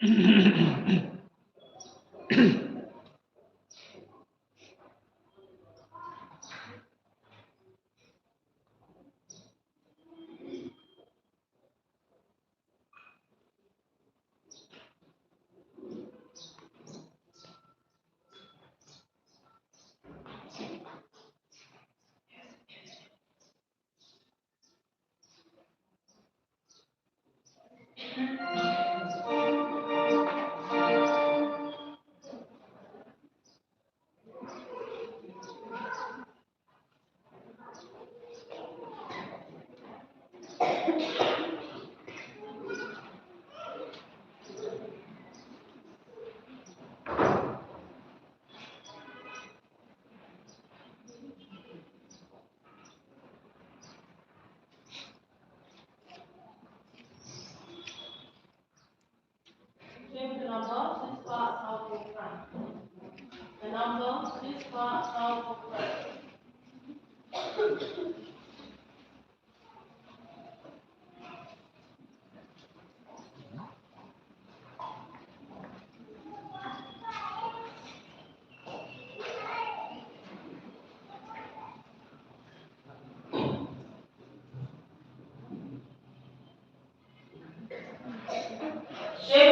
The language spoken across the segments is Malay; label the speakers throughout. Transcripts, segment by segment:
Speaker 1: Shape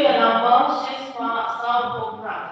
Speaker 1: the number siswa salvogram.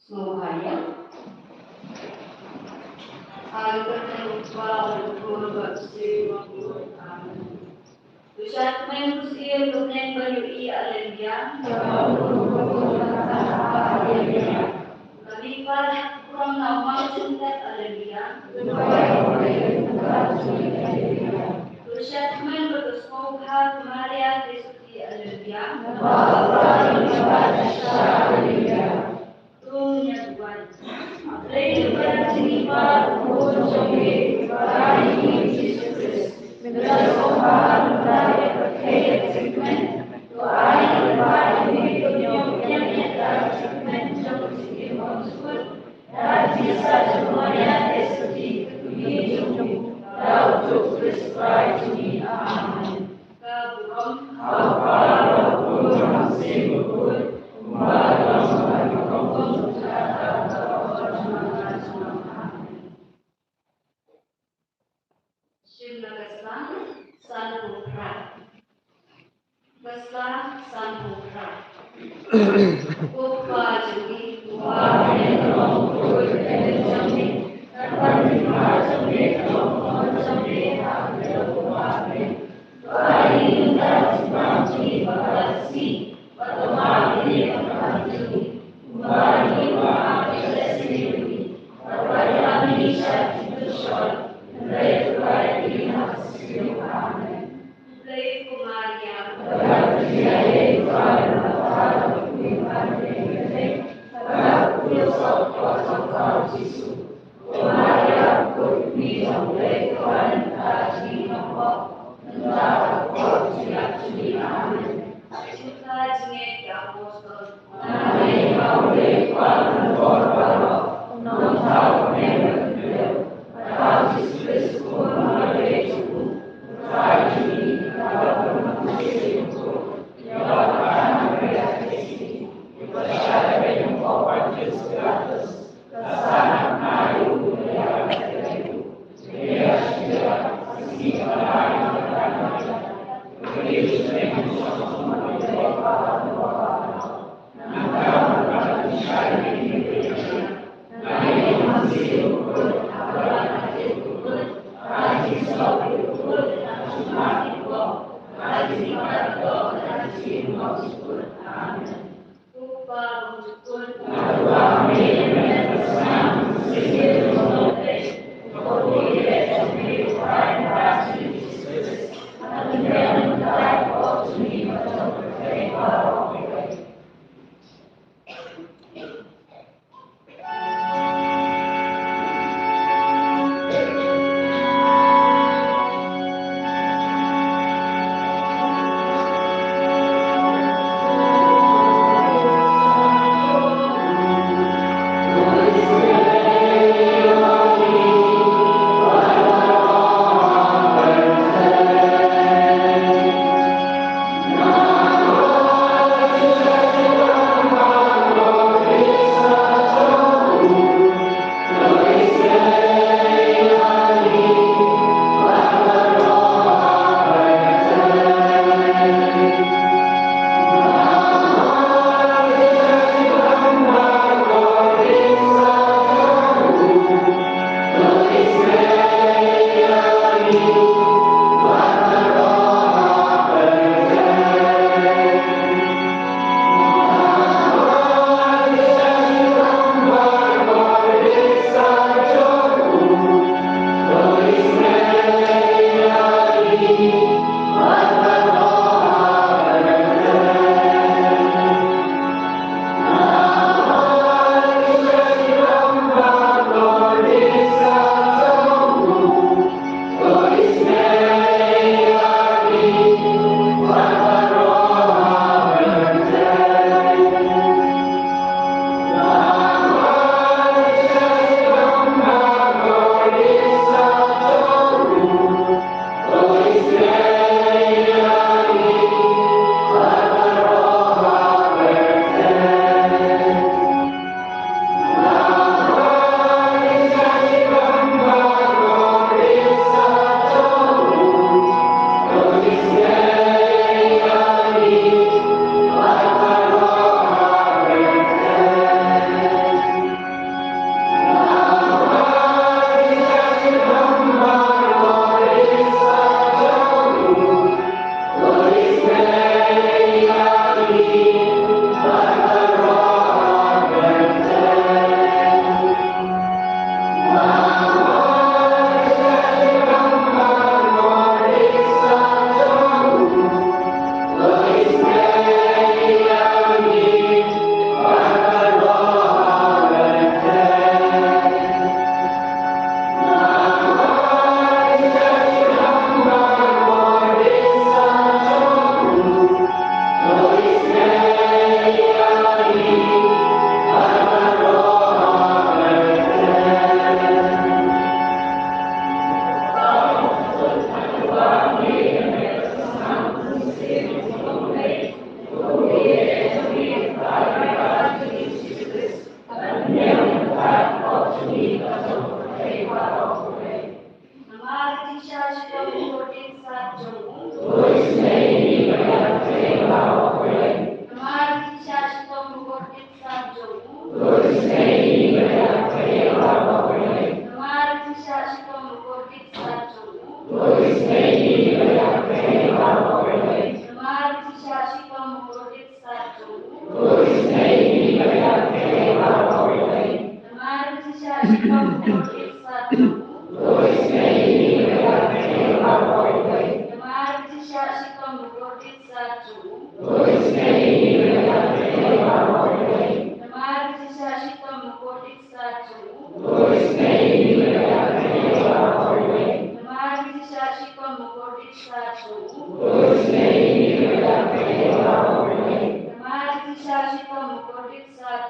Speaker 2: Semuanya Tushak main kusiya lumnen bayu I alendia. Kalipal kurang nama cinta alendia. Tushak main berdoa Maria Kristi alendia. Tunya Tuhan. Lady pada sini par Jogi Pai Yesus. Menurut Tuhan dari percaya segmen doa yang baik yang kita segmen Jogi Monsul dan bisa semuanya seperti itu Laut Kristus ini amin. Keburon sibuk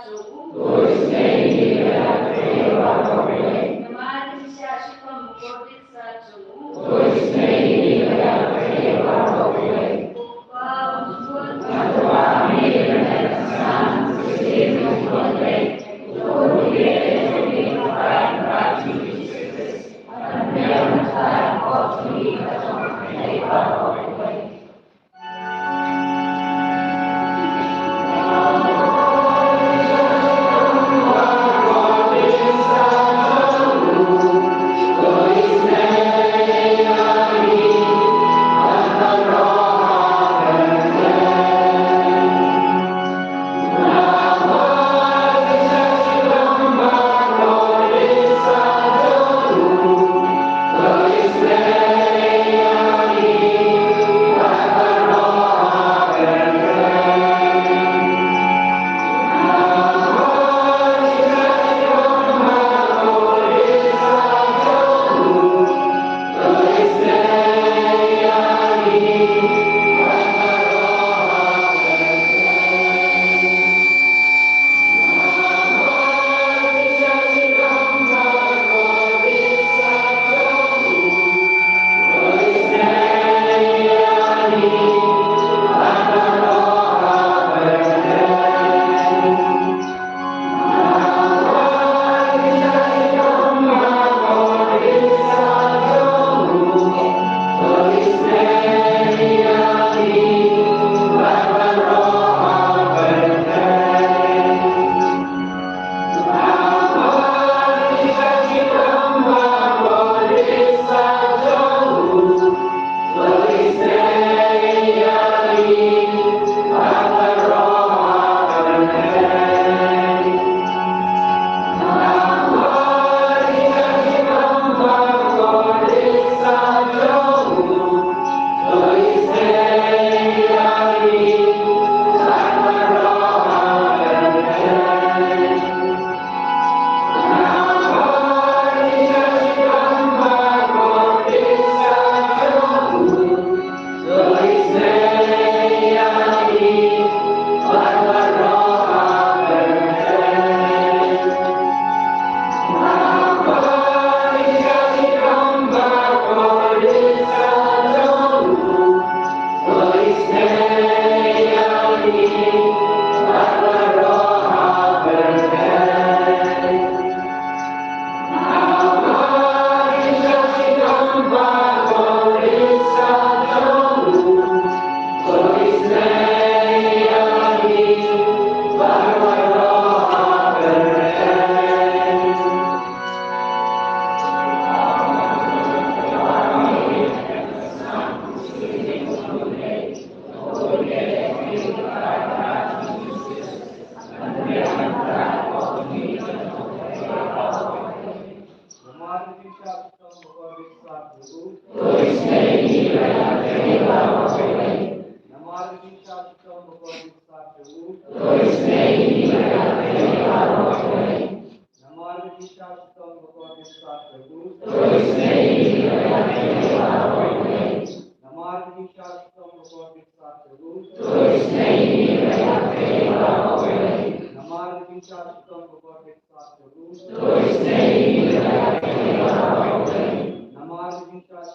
Speaker 1: jauh.
Speaker 2: Tulisnei
Speaker 1: Namarin syashikam mukodit sa jauh.
Speaker 2: Tulisnei
Speaker 1: Upa usuan
Speaker 2: Atuami Renaissance Sistema Conte Tulisnei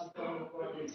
Speaker 2: Tulisnei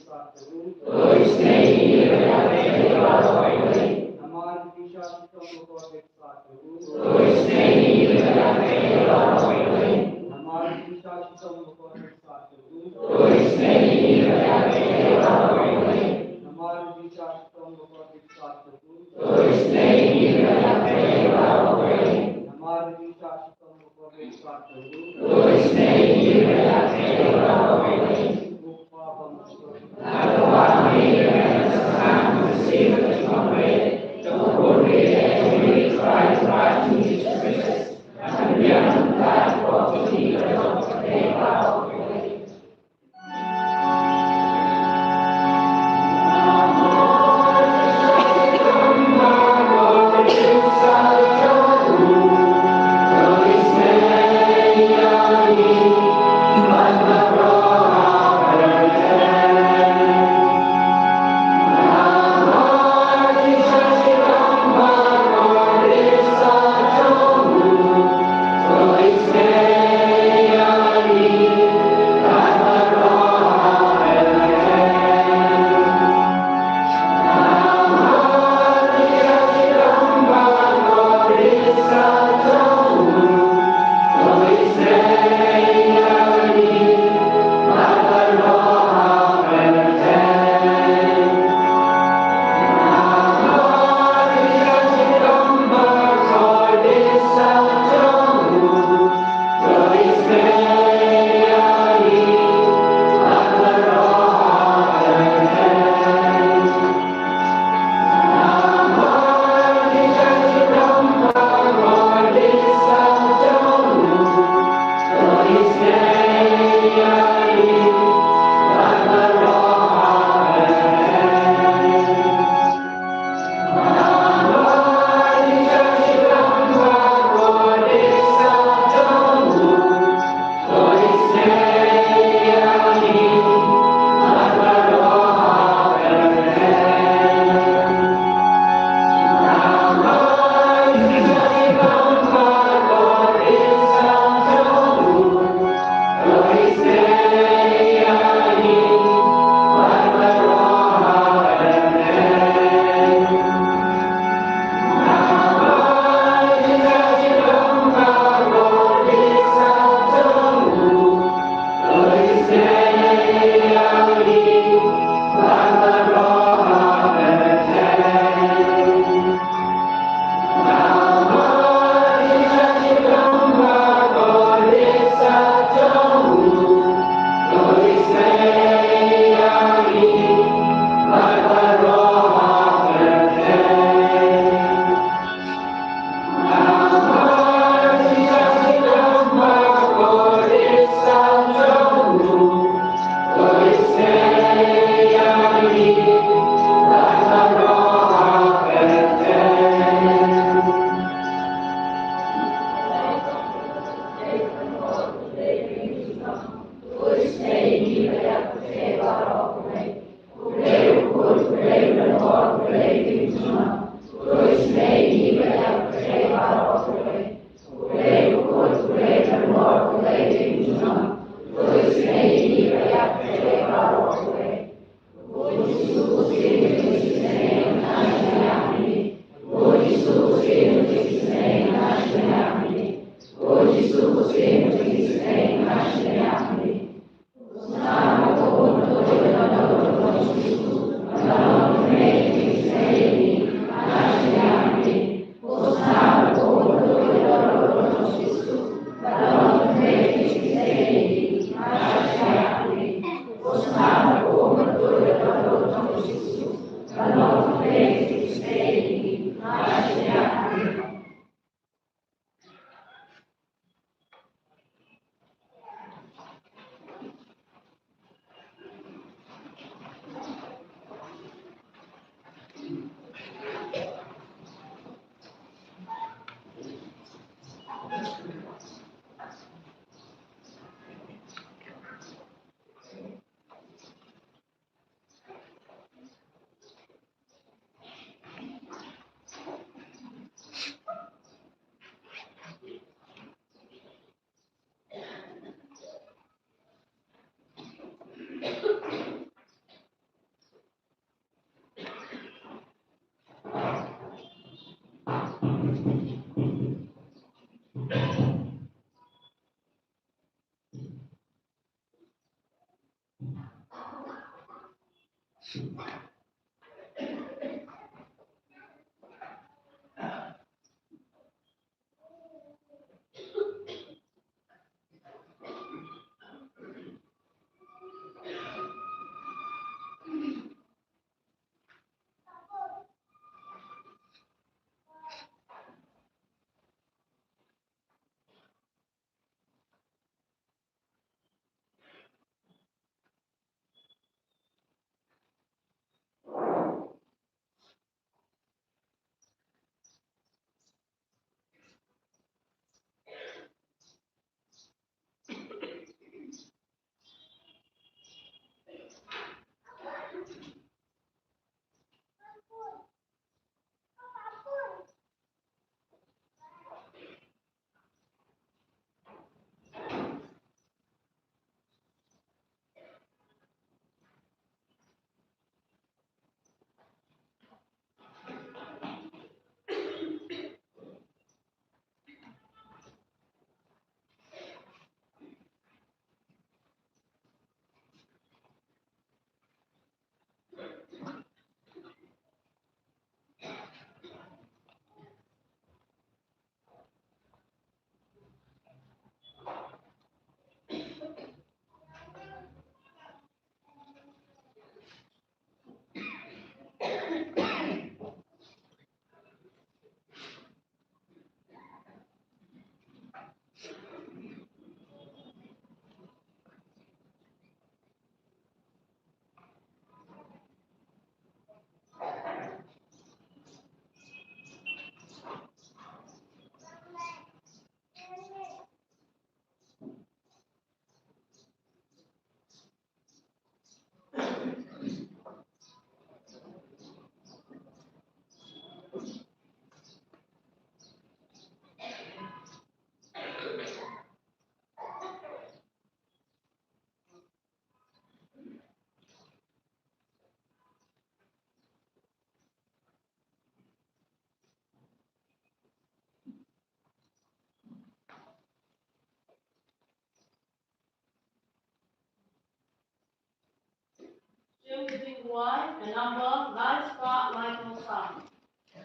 Speaker 1: wife, the number lives Pak Michael Sam.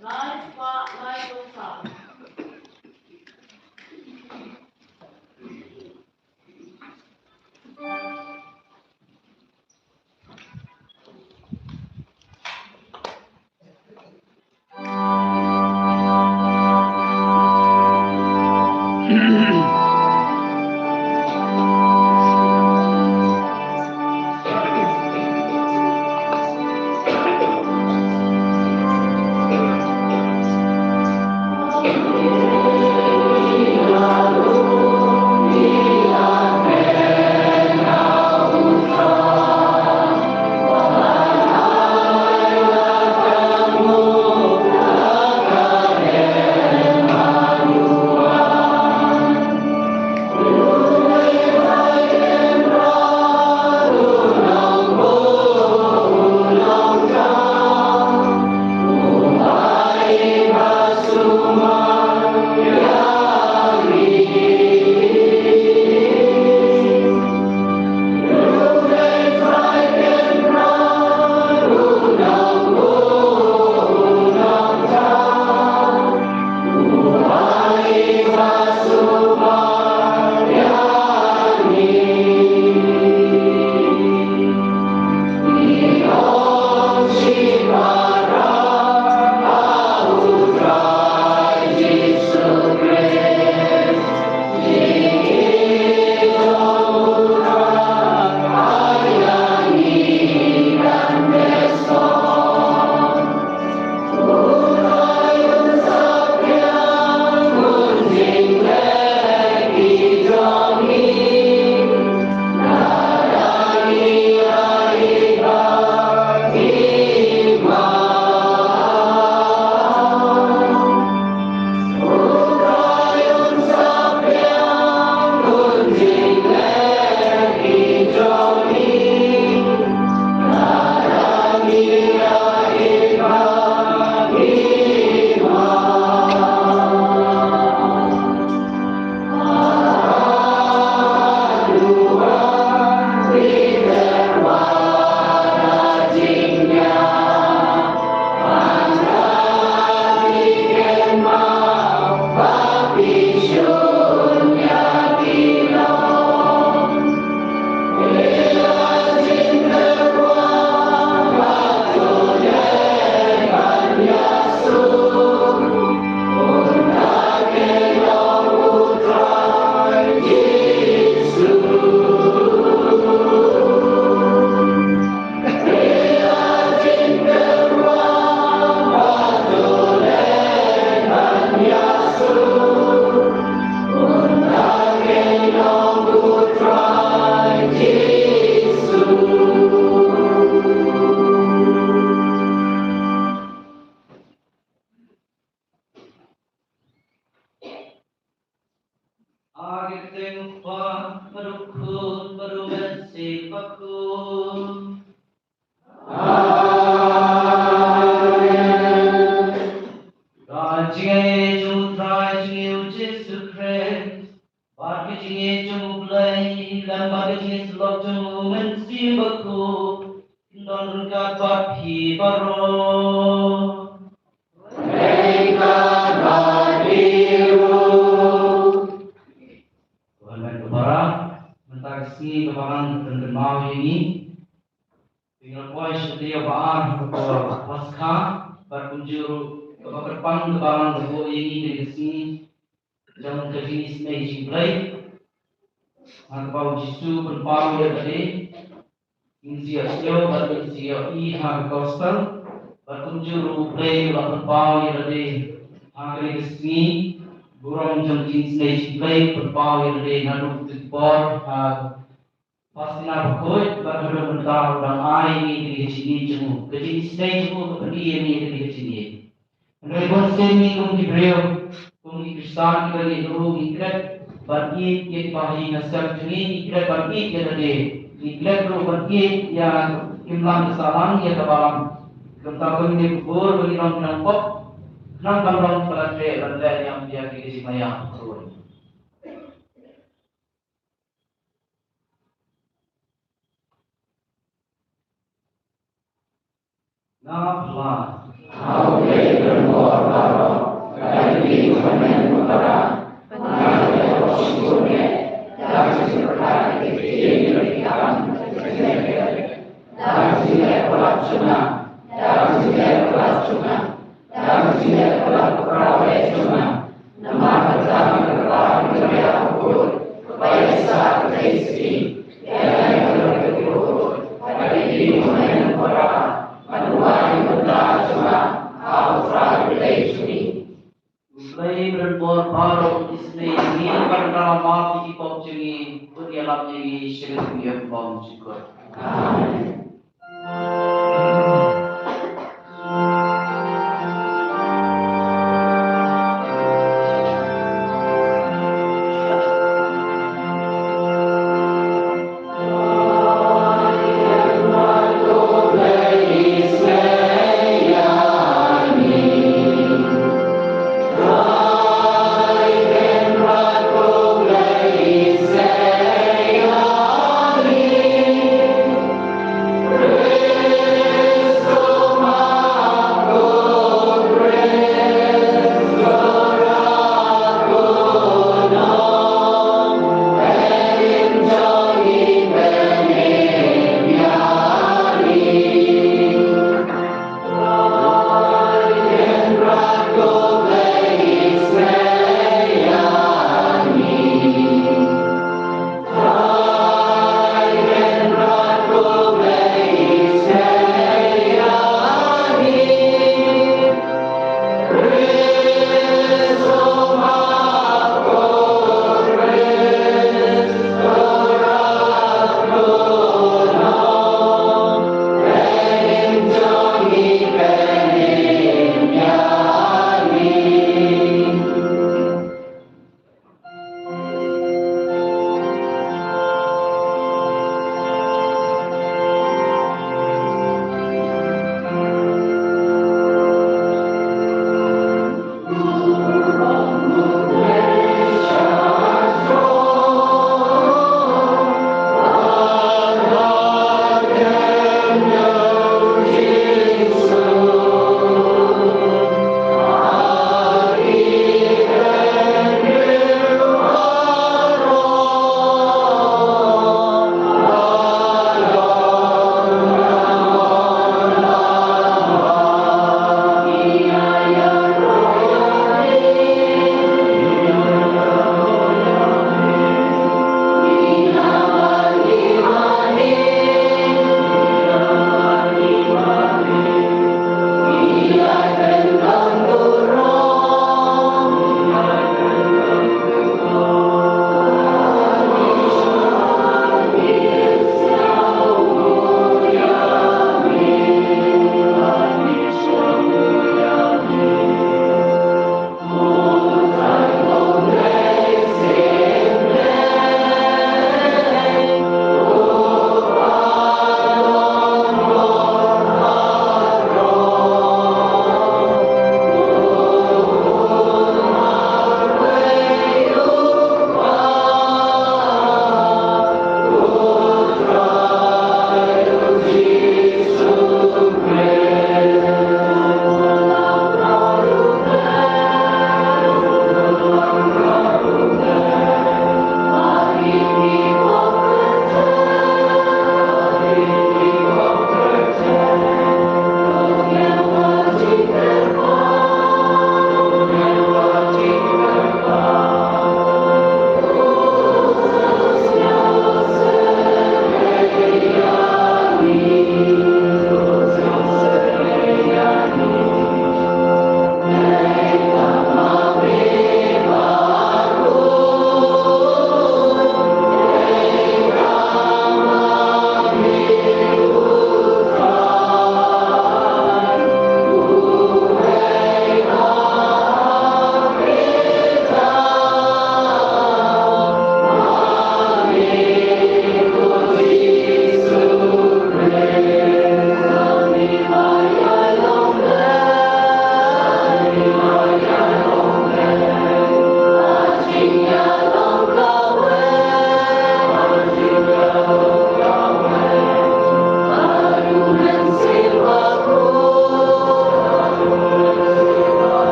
Speaker 1: Lives Pak Michael Sam.
Speaker 3: Ngapla.
Speaker 2: Awe bermora, kali menentukan, mengalir posisinya, dan seperti diberikan, dan siap pelacuna, dan siap pelacuna, dan siap pelacuna, nama pertama kepada ukur, supaya saat rezeki, dan yang berikut, pada diri menentukan, menuai berlacuna,
Speaker 3: Uslay berbuat baru isme ini berdalam mati kipop jengi berialam jengi syirik dia bom juga.
Speaker 2: Amin.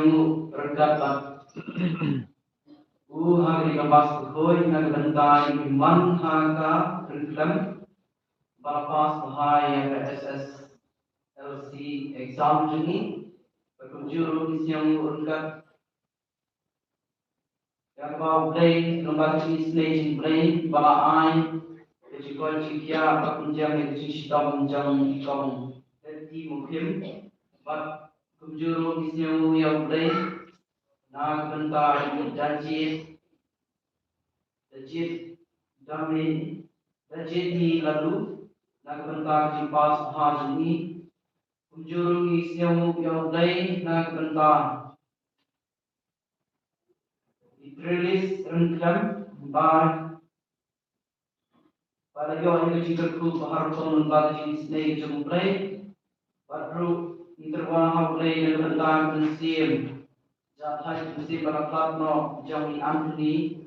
Speaker 3: isneu regatat hari lepas koi nak bentai iman haka reklam balapas bahaya SS LC exam jeni berkunjung isneu regat yang bau play lembar isneu play bala ai kecikon cikia berkunjung yang sistem jang ikam jadi mungkin bat kunjung isneu yang play nak bentar janji dami di lalu nak bentar jimpas hari kunjung isneu yang play nak bentar rilis rencam bar pada yo ini cikgu bahar lembar isneu jang play baru interwan ha play nak bentar pensim Jahai mesti berangkat no jami Anthony.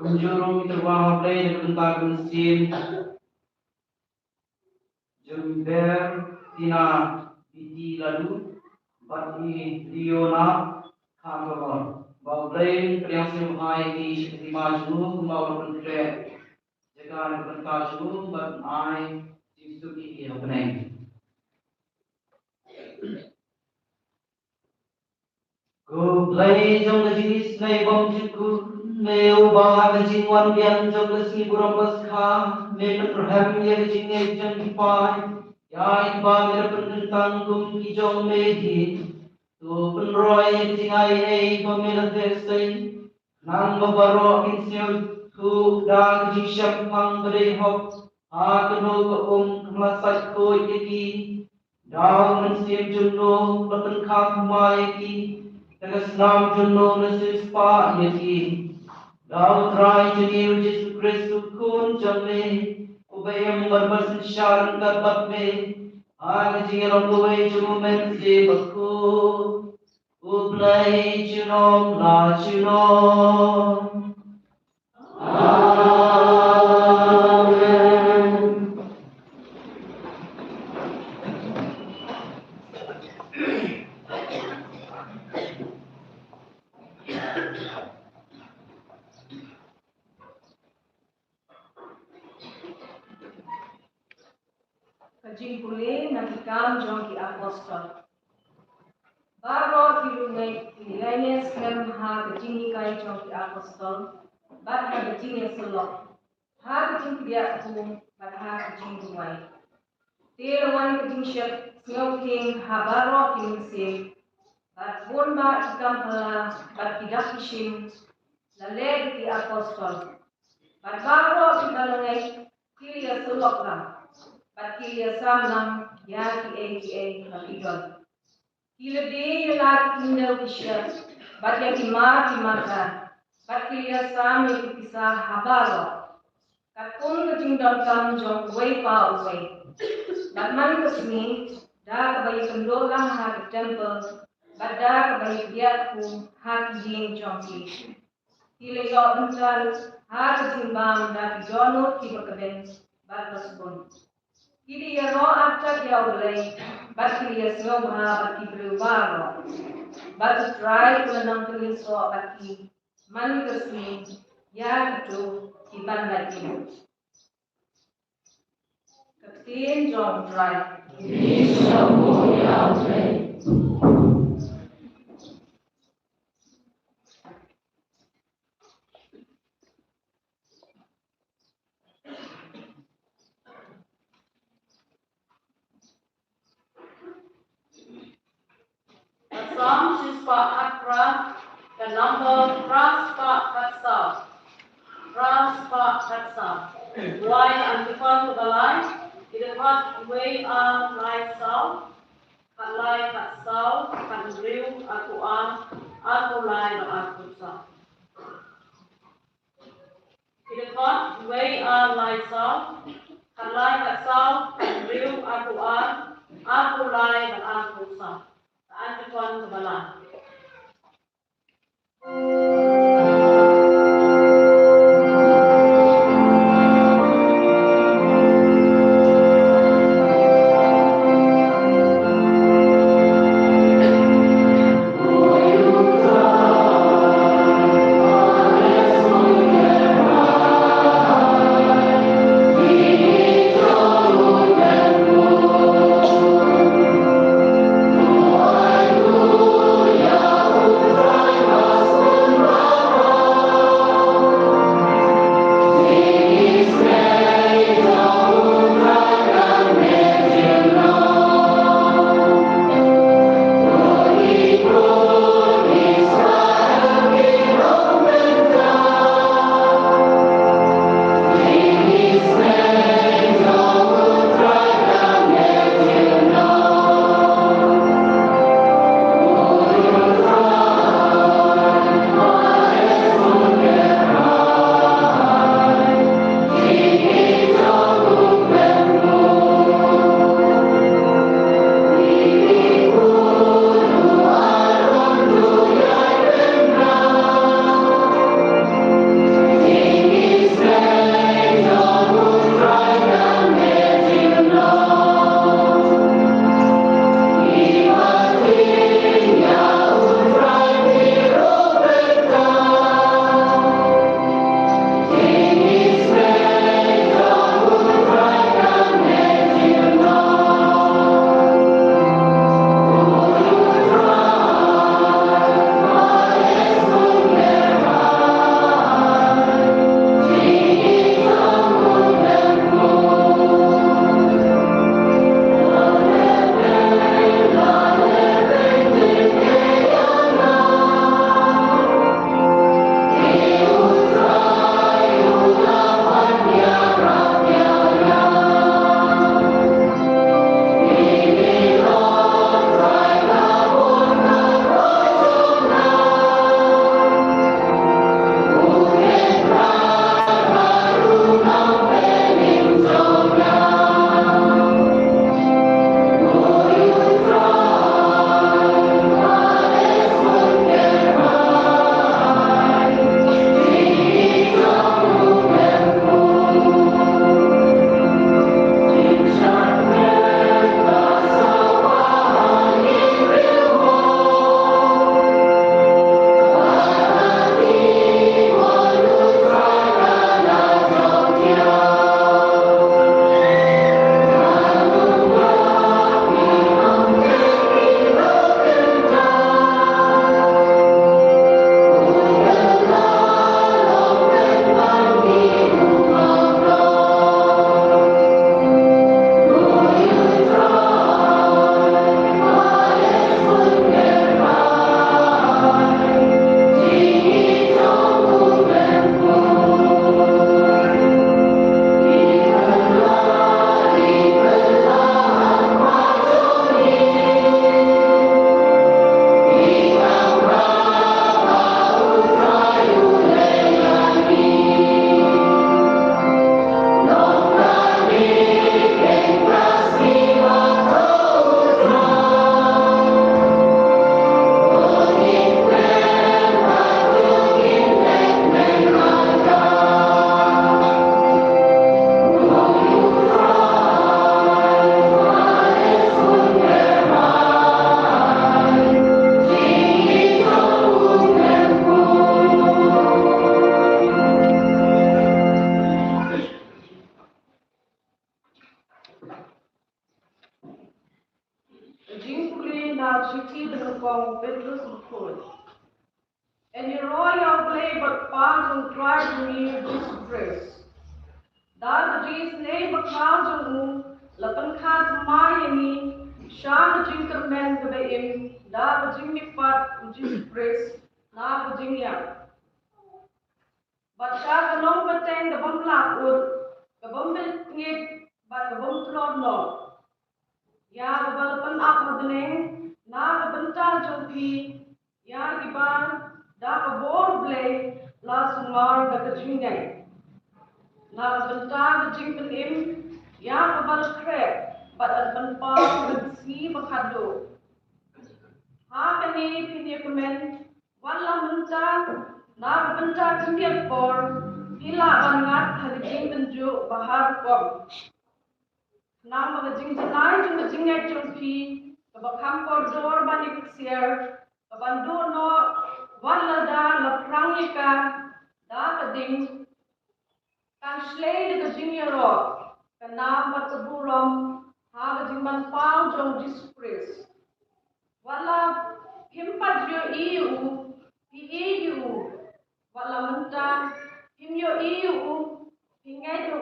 Speaker 3: Kunjung terwah play tentang mesin Jember Tina Biti lalu Bati Diona Kameron. Bau play yang semai di lima juru mau berkret. Jika berkata juru bernai justru ini apa Go play trong cái jenis này bom chữ nếu ba cái chinh quan biên trong cái si buram bas kha nên nó hem ye cái chinh này chân đi pai ya in ba mera pendentang kum ki jong me di tu penroy cái chinh ai ba mera tesai nang ba baro in siu tu da cái chinh sham phang bade hop ha cái no ko kmasat ko ye ki dao men sim jun no batan kha mai ki Tegas nam junno nasis pa yaki Dao try jani Yesus Kristus kun jamne Ubayam barbas sharan karbat me Aga jingaram kuwe jumu men se bakku Ublai junom la junom Amen.
Speaker 2: Kajing pulih nakikam jong ki apostol. Baro kilungai kilainya skem ha kajing kai jong ki apostol. Bat ha kajing yang selok. Ha kajing dia kum bat ha kajing dumai. Tirwan kajing syek ngau king ha baro kilung sim. Bat pun ba ikam pala bat kidak kishim. Lale ki apostol. Bat baro kibalungai kilia selok lang. Pakilia samlang ya ki nakidon. Kila de lagi kinau kisya, bat ya ki maka, pakilia sam ya kisah habalo. Katun kejingdon kam jong way pa away. Bat man kesini, dah kebayi kendolang ha ke temple, bat dah kebayi biak ku ha kijing jong ki. Kila yo bental ha kejimbang dah kijonut ki berkeben, bat tersebut. Kiri ya roh acak ya ulai, bat kiri ya semua bat kiri berubah, bat try pulang kiri so bat kiri man kesini ya itu kiban lagi. Ketin jom try.
Speaker 4: Ini semua ya ulai.
Speaker 1: Psalm Shispa Akra, the number Raspa Katsa. Raspa Katsa. Why and the fun to the line? It is what way on right south. Kalai Katsau, Kandriu, Atuan, Atulai, Atusa. It is what way on right south. Kalai Katsau, Kandriu, Atuan, Atulai, Atusa. Antuan Kebalan.
Speaker 2: na chiti benukong Petrus mukul. And you royal blade but found on drive me this grace. Dar Jesus name but found on lapan khat mayani shan jinker men gabeim dar jingni pat Jesus grace na jingya. But sha kanong bateng the bamla ur the bambel ngit but the bamtlor no. Ya balapan ak madneng na bentar jongpi ya giban da kabor blay la sumar da kajingay na bentar jingpen im ya kabal krep but at benpar bensi bakado ha kani pini kemen wala bentar na bentar jingir por ila bangat hajing benju bahar kom na mga jingjanay jing jingay jongpi kabakam koridor bani sier kabandu no wala da laprangika da kading kan slay de jingyaro kanam bataburom ha jingman pau jong Jesus Christ wala himpat yo iu iu wala menta himyo iu hingai yo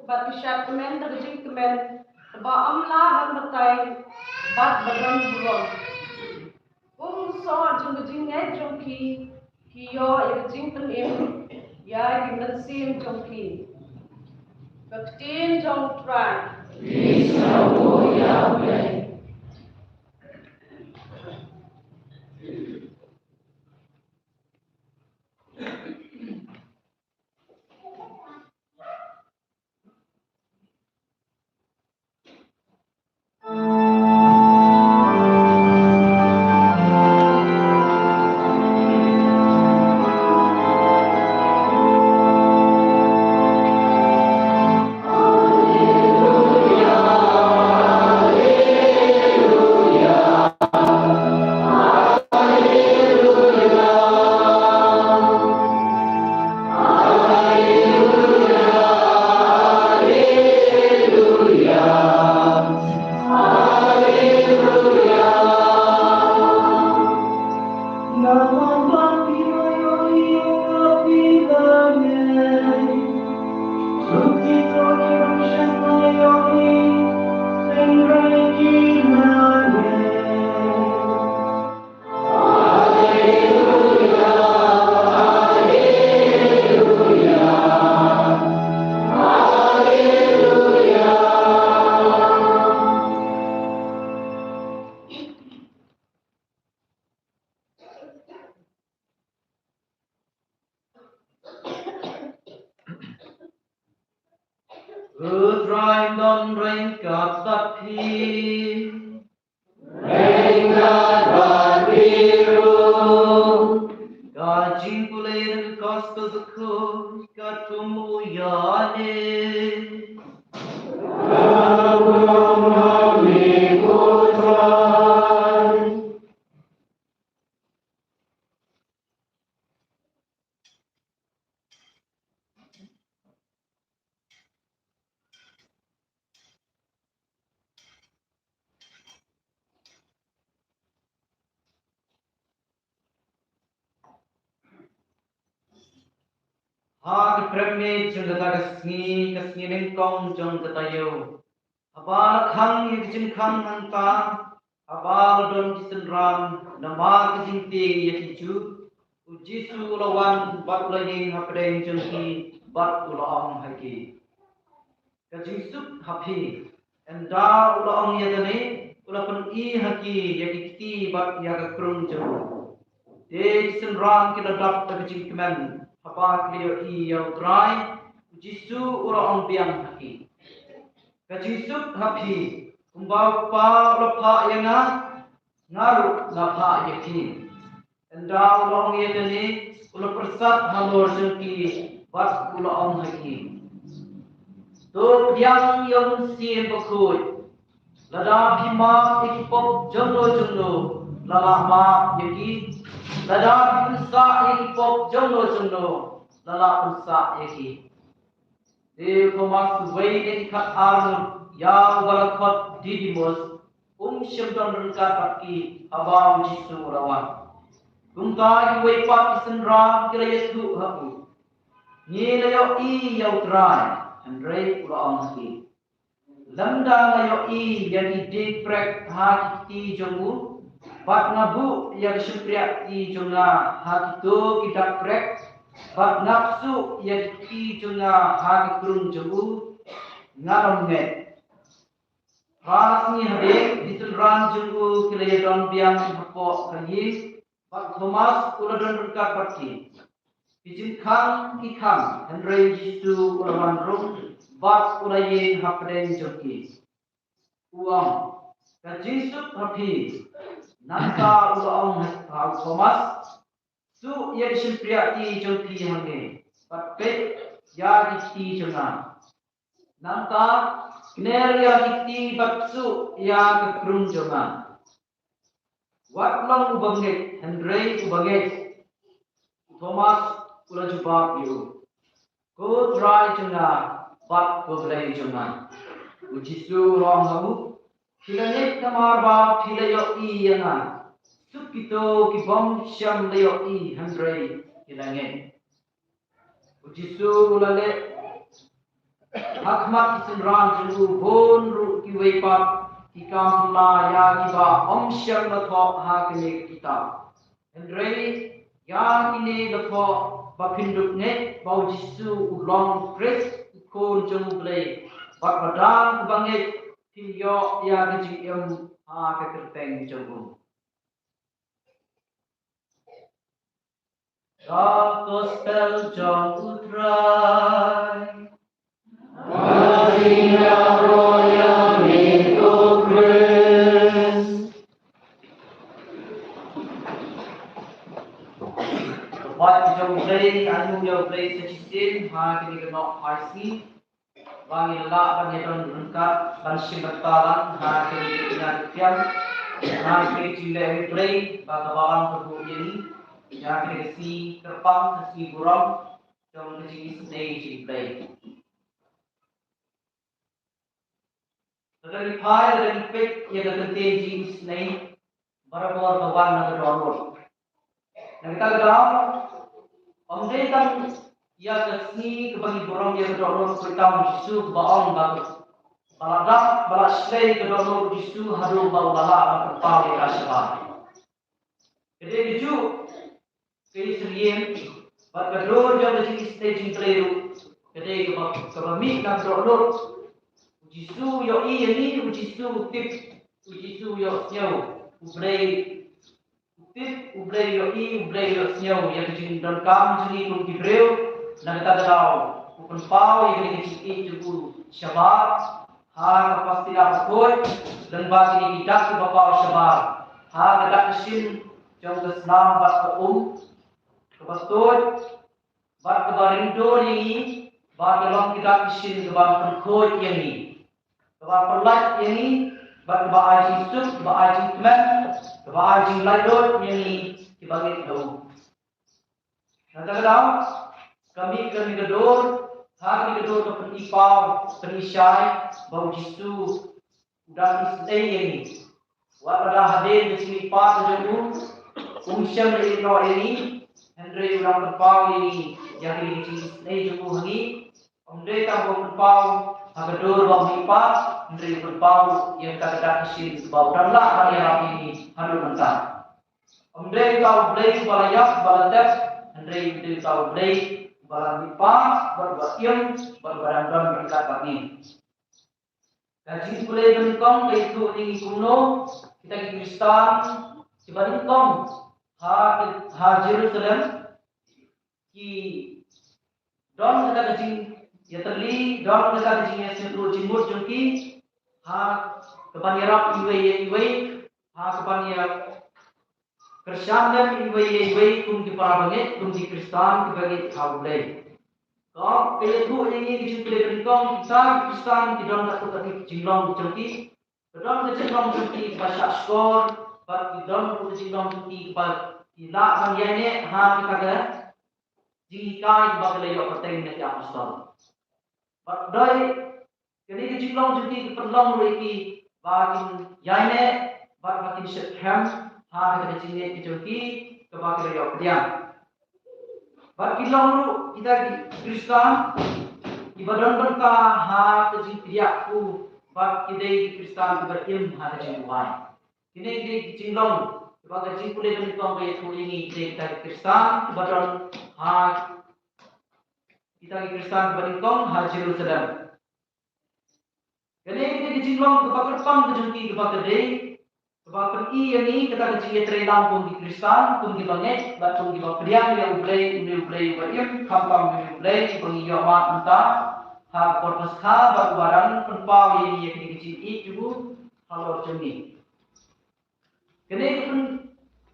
Speaker 2: batisha kemen da jing kemen ba amla ban batai bat bagan buron so jing ki yo jing pen im ya gimen sim ki don't try
Speaker 4: Isawo Yahweh.
Speaker 3: Rhyme don rain God that he
Speaker 4: Rain God biru,
Speaker 3: God jingulated gospel the coach God tumuyane
Speaker 4: Kamu mengikutan.
Speaker 3: Ha premne jung kata kasni nengkong jung kata yo abal khang yijin khang hanta abal don jisen ram nama kijing ting yakiju ujisu lawan bat layin hapdeng jung ki bat ulam haki kajing sup hapi enda ulam yadane ulapan i haki yakiti bat yakakrung jung de jisen ram kila dap kajing kemen apa kliyo yang try jisu orang biang haki kajisu hapi kumbau pa lopa yana ngaru napa yaki enda orang yedani ulo persat halor jengki bas ulo om haki to yang sien bakui lada bima ikipop jono lala ma yaki lada pinsa ikipop jono lala pinsa yaki de komas wei de kat arun ya balakot didimos siam don rengkat paki abang jisu rawan. Kungkai wei pat isen ram kira yesu hapu. Ni layo i yau trai Andre ula angki. Landa layo i yang dik prek ha ti jongu. Bat ngabu yang syupriak ti jonga ha kitu kidak prek. Bat nafsu yang ti jonga ha kikurung jongu. Ngarom nget. Ras ni hadek disenran jongu kila don biang hapok kayi. Bat Thomas ula don rengkat pati. Kijin kang ikang Andre jisu ulawan rum bat ulayin hapden joki. Uang kajisuk hapi nangka ulaong hau Thomas su yang simpriati joki hange bat pet ya dikti jonga. Nangka kner ya dikti bat su ya kekrung jonga. Wat long ubanget Andre ubanget Thomas ula jumpa you. Ko try jonga bat ko belai jonga. Ujisu rong hamu. Hilanyek namar ba hilayo i yana. Sukito ki bom syam layo i Andre hilangek. Ujisu ulale hakmat isenran jongu bon ru ki weipat ki kampla ya ki ba om syam na tho ha kene kita. Andre ya ini lepo bapinduk net bau jisu ulong kris kon jong blay bak badang banget tiyo ya gejing em ha kekerteng jong. Gospel jong utrai
Speaker 4: Maria royal mito Christ.
Speaker 3: Wat jong blay anu jong blay sejisin ha kini kenok haisi bangi la bangi don rengkat ban simbatalan ha kini kena kiam ha kini cile blay bakawan perbu ini ya kini kesi kerpang kesi burong jong kesi snei ci blay. Dari pai dari pek ya kete ji snei barabor bawan na doror. Nah kita dalam Omdei kan ia kesni kebagi borong dia kedoror beritahu Jisu baong bagus. Baladak balasle kedoror Jisu haru bau bala berpau di kasihah. Kedai Jisu keisriem bat kedor jauh dari staging playu. Kedai kebami nak kedoror Jisu yo ini Jisu tip Jisu yo nyau ublei tip ublei yo nyau ya kecil dan kam jini kum kibreu na kata dalau ukun pau ya kecil jugu syabar ha pasti dah koi dan bagi ni tidak ke bapa syabar ha kata kesin jauh Islam bat kebetul bat kebarindo ni bat dalam kita kesin keban koi yang ni keban pelat yang ni bat aji suk aji teman aji ladot yang ni dibagi tahu. Nanti kami gedor, hari gedor ke penipau, penisai, bau Jisu dan istri ini. Wapada hadir di sini Pak Jomu, fungsi dari ini, Henry orang berpau ini, yang di sini istri Jomu ini, Henry tak berpau, gedor bau nipat, Henry berpau yang tak kesini bau dan lah hari ini. Haru mentah. Omdei kau blei balayak balatep, Andre itu kau blei balanipa berbakiam berbarang-barang berkat kami. Kaji boleh bengkong itu ini kuno kita Kristen sebalik kong ha Jerusalem ki don kita kaji ya terli don kita kaji ya sentro jimur jengki ha kepanirap iwe ha kepannya Kristen iwe kum di para banget kum di Kristen dibagi haulai. Kau pelu ini dijumpai berikong kita Kristen di dalam satu tadi jinglong dijumpai, dalam jinglong dijumpai bahasa skor, di dalam jinglong dijumpai pada tidak manjane ha kita ke jingkai bagi layak perteng dari apostol. Padai kini jinglong dijumpai perlong lagi bakin yaine bakin Sephem ha ke jinge kijoki ke bakin yo diam bakin long kita di Kristen ibadan berka ha ke jingia ku bak kidei Kristen berim ha ke jinwai kini di jinglong bagai jinpule dan tong ke tulingi kita Kristen ibadan ha kita Kristen berintong ha Jerusalem. Kini kita dijinglong kepada pang kejengki kepada dei, kepada yang ini kita kejengki terendam pun di Kristen, pun di banget, pun di bawah priang yang ulai beriam, kampang ulai, pengiyo mat entah, hak korpus kha, barang penpau yang kita kejengki juga halor jengki. Kini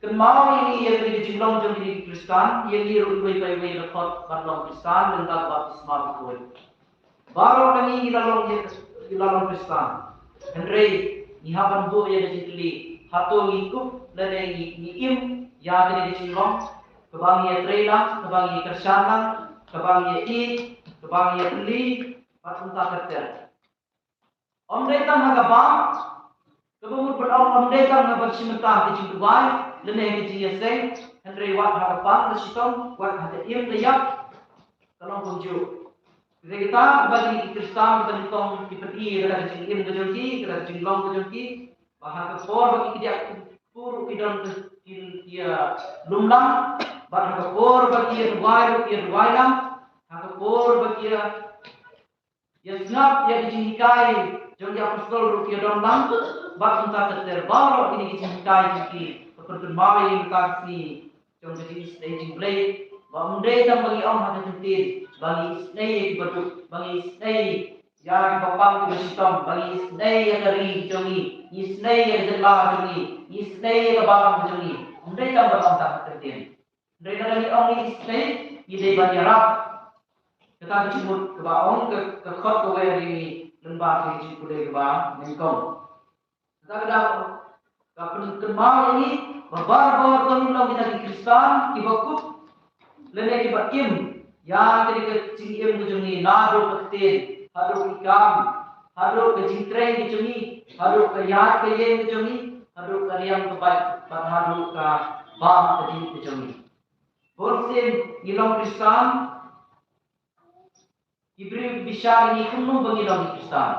Speaker 3: kenmau ini yang kita jinglong jengki di Kristen, yang ini ulai rekod barang Kristen dan baptisma berkuat. Baru kami ilalong Kristen. Henry nihapan bu ya dicitli hato ngikup lade ngiim ya kini dicilong kebang ya trailang kebang ya kersanang kebang ya kebang ya teli patunta kerja. Om datang hagabang kebumur berong om datang ngabersimentah kecil Dubai lene kecil yaseng Henry wat hagabang lesitong wat hadaim leyak kalong kunju. Jadi kita bagi Kristen bentuk dipeti dalam jengkim kejengki, dalam jenglong kejengki, bahan kepor bagi dia pur pidon dia lumlang, bahan kepor bagi dia ruwailang, bahan kepor bagi dia snap dia dijengkai, jengki apostol dia domlang, bahan tak terbaro ini dijengkai jengki, pertemuan kasih, jengki jengki Bangde dan bagi orang hati sentir, bagi snei berduk, bagi snei yang bapang tu bersitong, bagi snei yang dari jongi, ni snei yang jelah jongi, ni snei yang bapang jongi. Bangde dan bapang tak sentir. Bangde dari orang ni snei, ide bagi rap. Kita dijemput ke baong ke khot ke weri lembah ke cikule ke bang mengkong. Kita dah kemau ini berbar tolong kita di Kristen dibakut. Lene ki bakim ya tadi ke cingim kejungi nado ketin hadu ikam hadu ke jingtreng kejungi hadu ke yat ke yen kejungi hadu ke riam ke baik ban hadu ke bam kejungi borsin ilong Kristen ibri bisa ini kuno bangilong Kristen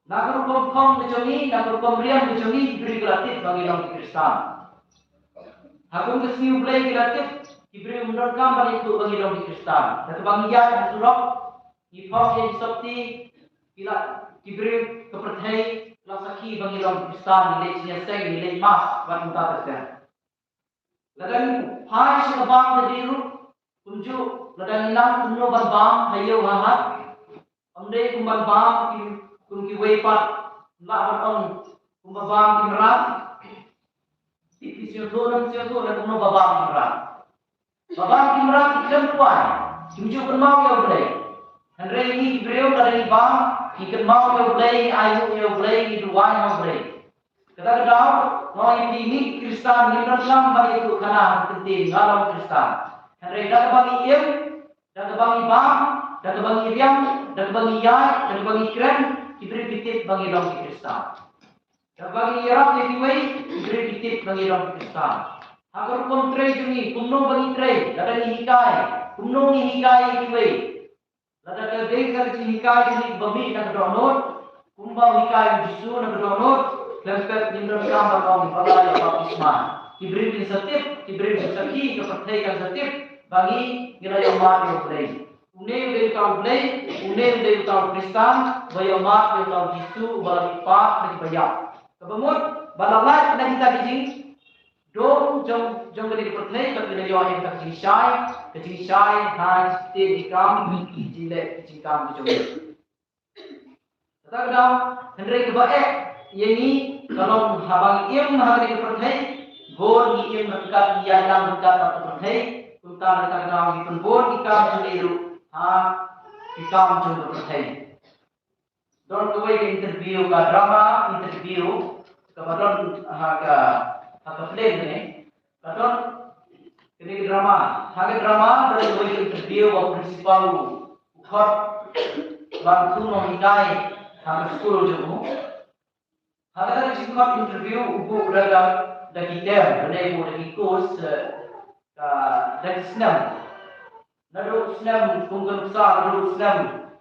Speaker 3: nak kom kejungi nak kom riam kejungi ibri gratis bangilong Kristen hakun kesini ulai gratis Ibri menurut gambar itu bagi orang di Kristen. Dan bagi yang surok, ifok yang seperti bila ibri kepercayai lasaki bagi orang di Kristen nilai siasai nilai emas bagi kita Kristen. Ladan hai sebang berdiri unjuk ladan ilang kuno berbang hayo hahat. Amde kumban bang kumki wepat lawan on kumbang kimrat. Di siapa dan kuno babang kimrat. Babang kimrat ikan puan, tujuh kenmau yang boleh. Henry ini beliau dari bang, ikan mau yang boleh, ayu yang boleh, dua yang boleh. Kita tahu, orang ini Kristen, kita Islam bagi itu karena penting dalam Kristen. Henry dah bagi im, dah bagi bang, dah bagi riam, dah bagi yai, dah bagi keren, diberi bitit bagi orang Kristen. Dah bagi Arab dikiwai, diberi bitit bagi orang Kristen. Agar kontre juni, kumno bagi tre, lada ni hikai, kumno ni hikai kiwe, lada ke dekar si hikai sini babi nak donor, kumba hikai jisu nak donor, lempet nimron kamba kau balai baptisma, kibrin setip, kibrin saki kepercayaan setip bagi wilayah umat yang boleh. Une dari kau boleh, une dari kau Kristen, wilayah umat yang kau jisu balai pak lagi banyak. Kebemut balalai nak kita dijing. Dong jong kali dipercayai kepada yang kecil haj tikam jilek cikam dijong. Tetapi dalam Henry kebaik ini kalau habang im hari dipercayai bor im dekat yang dekat dipercayai kita dekat dalam itu bor ikam seliru ikam jong dipercayai. Don kau interview ke drama interview kepada atau film ni, kadang ini drama dari interview bahawa prinsipal ukhat bantu nomidai harus sekolah jemu, Hal cikot interview ubu dari dem, dari ubu dari kurs dari senam. Naru senam tunggal besar, naru senam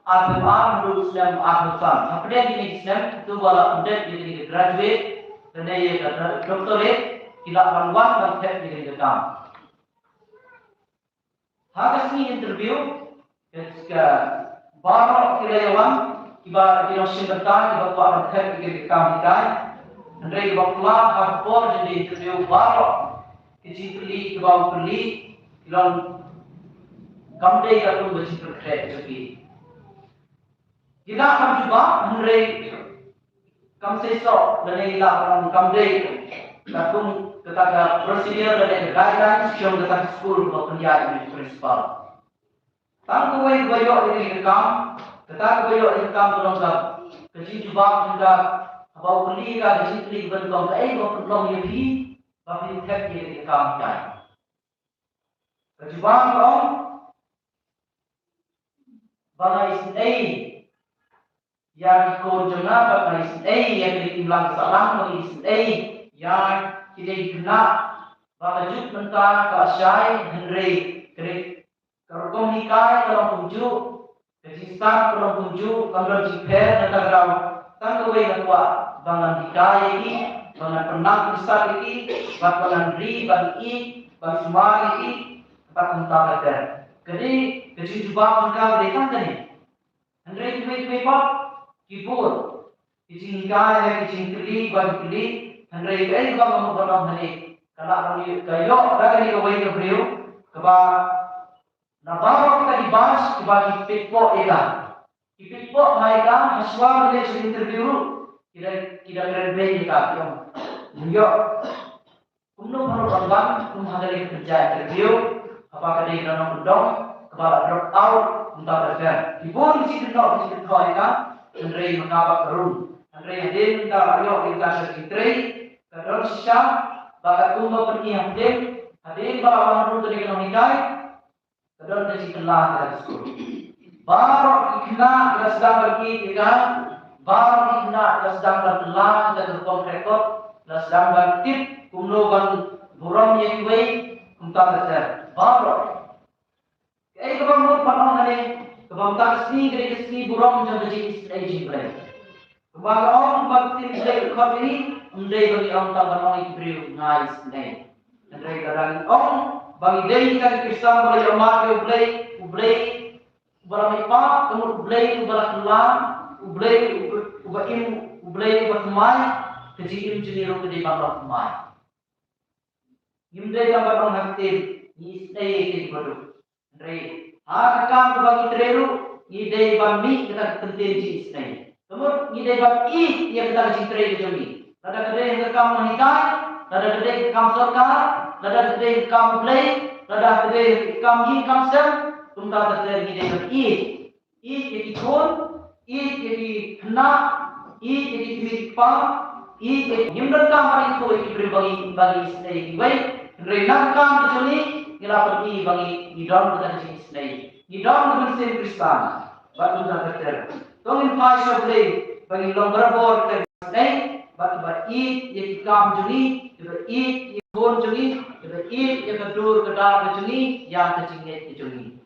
Speaker 3: Al-Quran, naru senam Al-Quran. Apa dia ini senam? Itu bala undet jadi graduate, dan dia doctorate, tidak rangwan dan tet jadi dekam. Hal ini interview ketika baru kirayawan iba dinosing bertan iba tuan tet jadi dekam kita. Andai waktulah hafal jadi interview baru kecil keli kebau keli kilon kamdei kalau masih berkreat lagi. Kita akan cuba mengenai kamsesok dan ilah orang kamdei katung kata prosedur dan guidelines yang kata school atau penjaga principal. Tangguh bayok ini rekam, kata bayok rekam pelongkap. Kecil cuba juga abau beli ka kecil beli bentuk bau pelong yang di tapi tap ini rekam kan. Kecubang kau Bangsa Israel yang dikorjona bangsa Israel yang ditimlang salam bangsa Israel yang tidak kena bangsa Jud mentah kasai Henry kerukong nikai kalau punjuk kesistan kalau punjuk kalau jiper negara tanggawe natua bangsa nikai ini bangsa penang besar ini bangsa Henry bangsa bangsa Sumar ini tempat mentah ada. Jadi kecil jubah mereka berikan tadi. Henry kue-kue kibur. Kecil nikah, kecil keli, bagi keli. Henry kue juga kamu berdoa Henry. Kalau kami gayok, ada kali kawai ke beliau, keba nabawa kita dibahas, keba dipikpok ika. Dipikpok mereka, haswa boleh sudah interview. Tidak keren baik ika. Yuk, kumno perlu rambang, kumhadari kerja interview. Apakah dia kena mendong, kepala drop out, entah terjadi. Dibun si kendok, si kendok itu, Henry mengapa kerun. Henry hadir minta ayo kita sekitri, kadang sisa, bakat tunggu pergi hadir bawa orang dari kenohikai, kadang dari kelah dari sekolah. Baru kena kita sedang pergi kita, baru kena kita sedang berkelah kita terkong rekod, kita sedang bertip, kumlogan burung yang baik, entah terjadi. Baru, kaya kapag mo panahon na kapag takasni, kaya kasni burong dyan na jenis na ijibray. Kapag ang pagtinisay ko ini, unday bagi ang tabanong ibriw ngayos na Unday karang ang bagi day ka kisang bagi ang mga ublay, baramay pa, kamot ublay, ubalakulang, ublay, ubatumay, kajigim juniro kadi banglatumay. Yunday tabanong haktim, Istai ke bodoh, Andre. Akam bagi teru, idei bami kita penting si istai. Kemudian idei bami ia kita cintai jami. Lada kedai yang kamu menikah, lada kedai kamu sorkar, lada kedai kamu play, lada kedai kamu hi kamu sem. Tumta terjadi idei bami. Jadi kon, jadi kena, jadi mipa, jadi himdan kamu itu itu bagi istai. Baik, renang kamu jami. Kita pergi bagi idam kita di sini. Idam dengan sen Kristen, batu dan keter. Tongin pasal boleh bagi lomba bor kita sini. Batu yang kam juni, yang bon juni, yang kedur kedar juni, yang kecingit juni.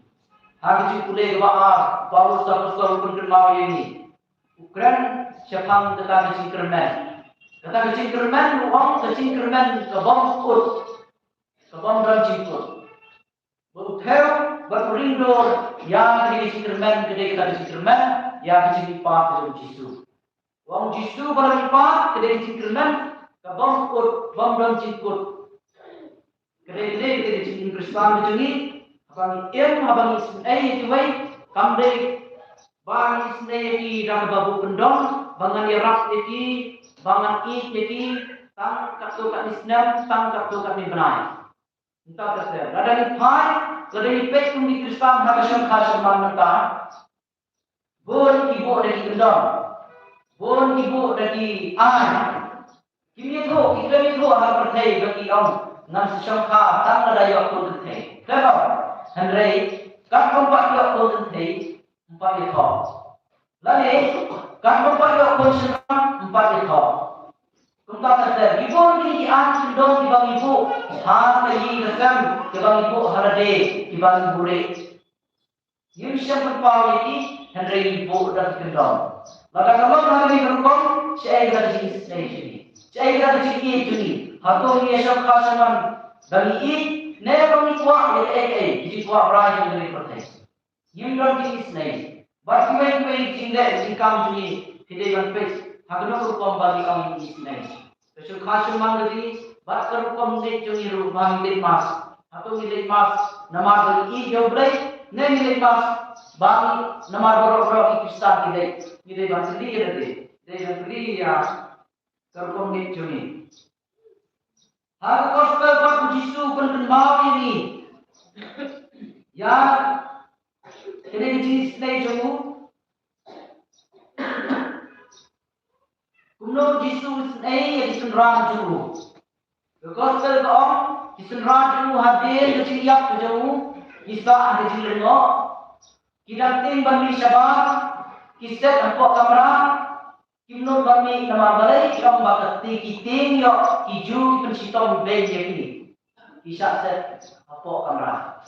Speaker 3: Hari itu boleh doa, baru satu pun kenal ini. Ukraine siapang kita kecing kerman. Kita kecing kerman, uang kecing kerman kebom kut, kebom dan cingkut. Berhutang, berperindur, yang di Sinterman, kedai kita di Sinterman, yang di Sintipak, kedai Jisu. Wang Jisu berlipat, kedai di Sinterman, kabang kut, bang dan cingkut. Kedai-kedai di Sintin Kristan macam ni, abang Ismail itu baik, kamdai, bang Ismail itu dah babu pendong, bangan Iraq itu, bangan itu, tang kartu kat Islam, tang kartu kat Ibrahim. Entah terserah. Ada ni pai, ada ni pek pun di Kristan hakasam khasam mentah. Bon ibu dari kendang, bon ibu dari an. Kini kita itu hal percaya bagi orang. Nam sesangka tak ada yang kau tercaya. Kenapa? Henry, kan empat yang kau tercaya, empat itu. Lalu kan empat yang kau senang, empat itu. Kumpa kata, ibu ni an dong ibang ibu, ha kayi nasam, ibang ibu harade, ibang ibu re. Yung siyang pagpaw ini, henry ibu dan kendong. Maka kalau hari berkom, saya ada di sini. Saya ada di sini. Hato ni siyang kasaman, bagi i, nebang itwa, jadi itwa berai yang dari pertai. Yung dong di sini. Bagi baik jingga, jingkam juni, tidak berpes. Hagno berkom bagi kami di sini. Kecuali kasaman tadi, bakar berkom di juni rumah milik mas. Hato milik mas, nama bagi i jauh berai. Neng milik mas, bang nama berok ikistan kita. Ini bahasa dia tadi. Dia beri ya terkom ni cuni. Hal gospel Pak Jisu pendengar ini. Ya, ini jenis ni cungu. Kuno Jisu ni Jisu ram cungu. Gospel kong Jisu ram cungu hadir Jisu yak cungu. Isa ada Jisu lengo. Kita tim bami syabat. Kiset empok kamera, kimno kami nama balai kau bakati kiting yo hiju pensitong bej ini. Kisah set empok kamera.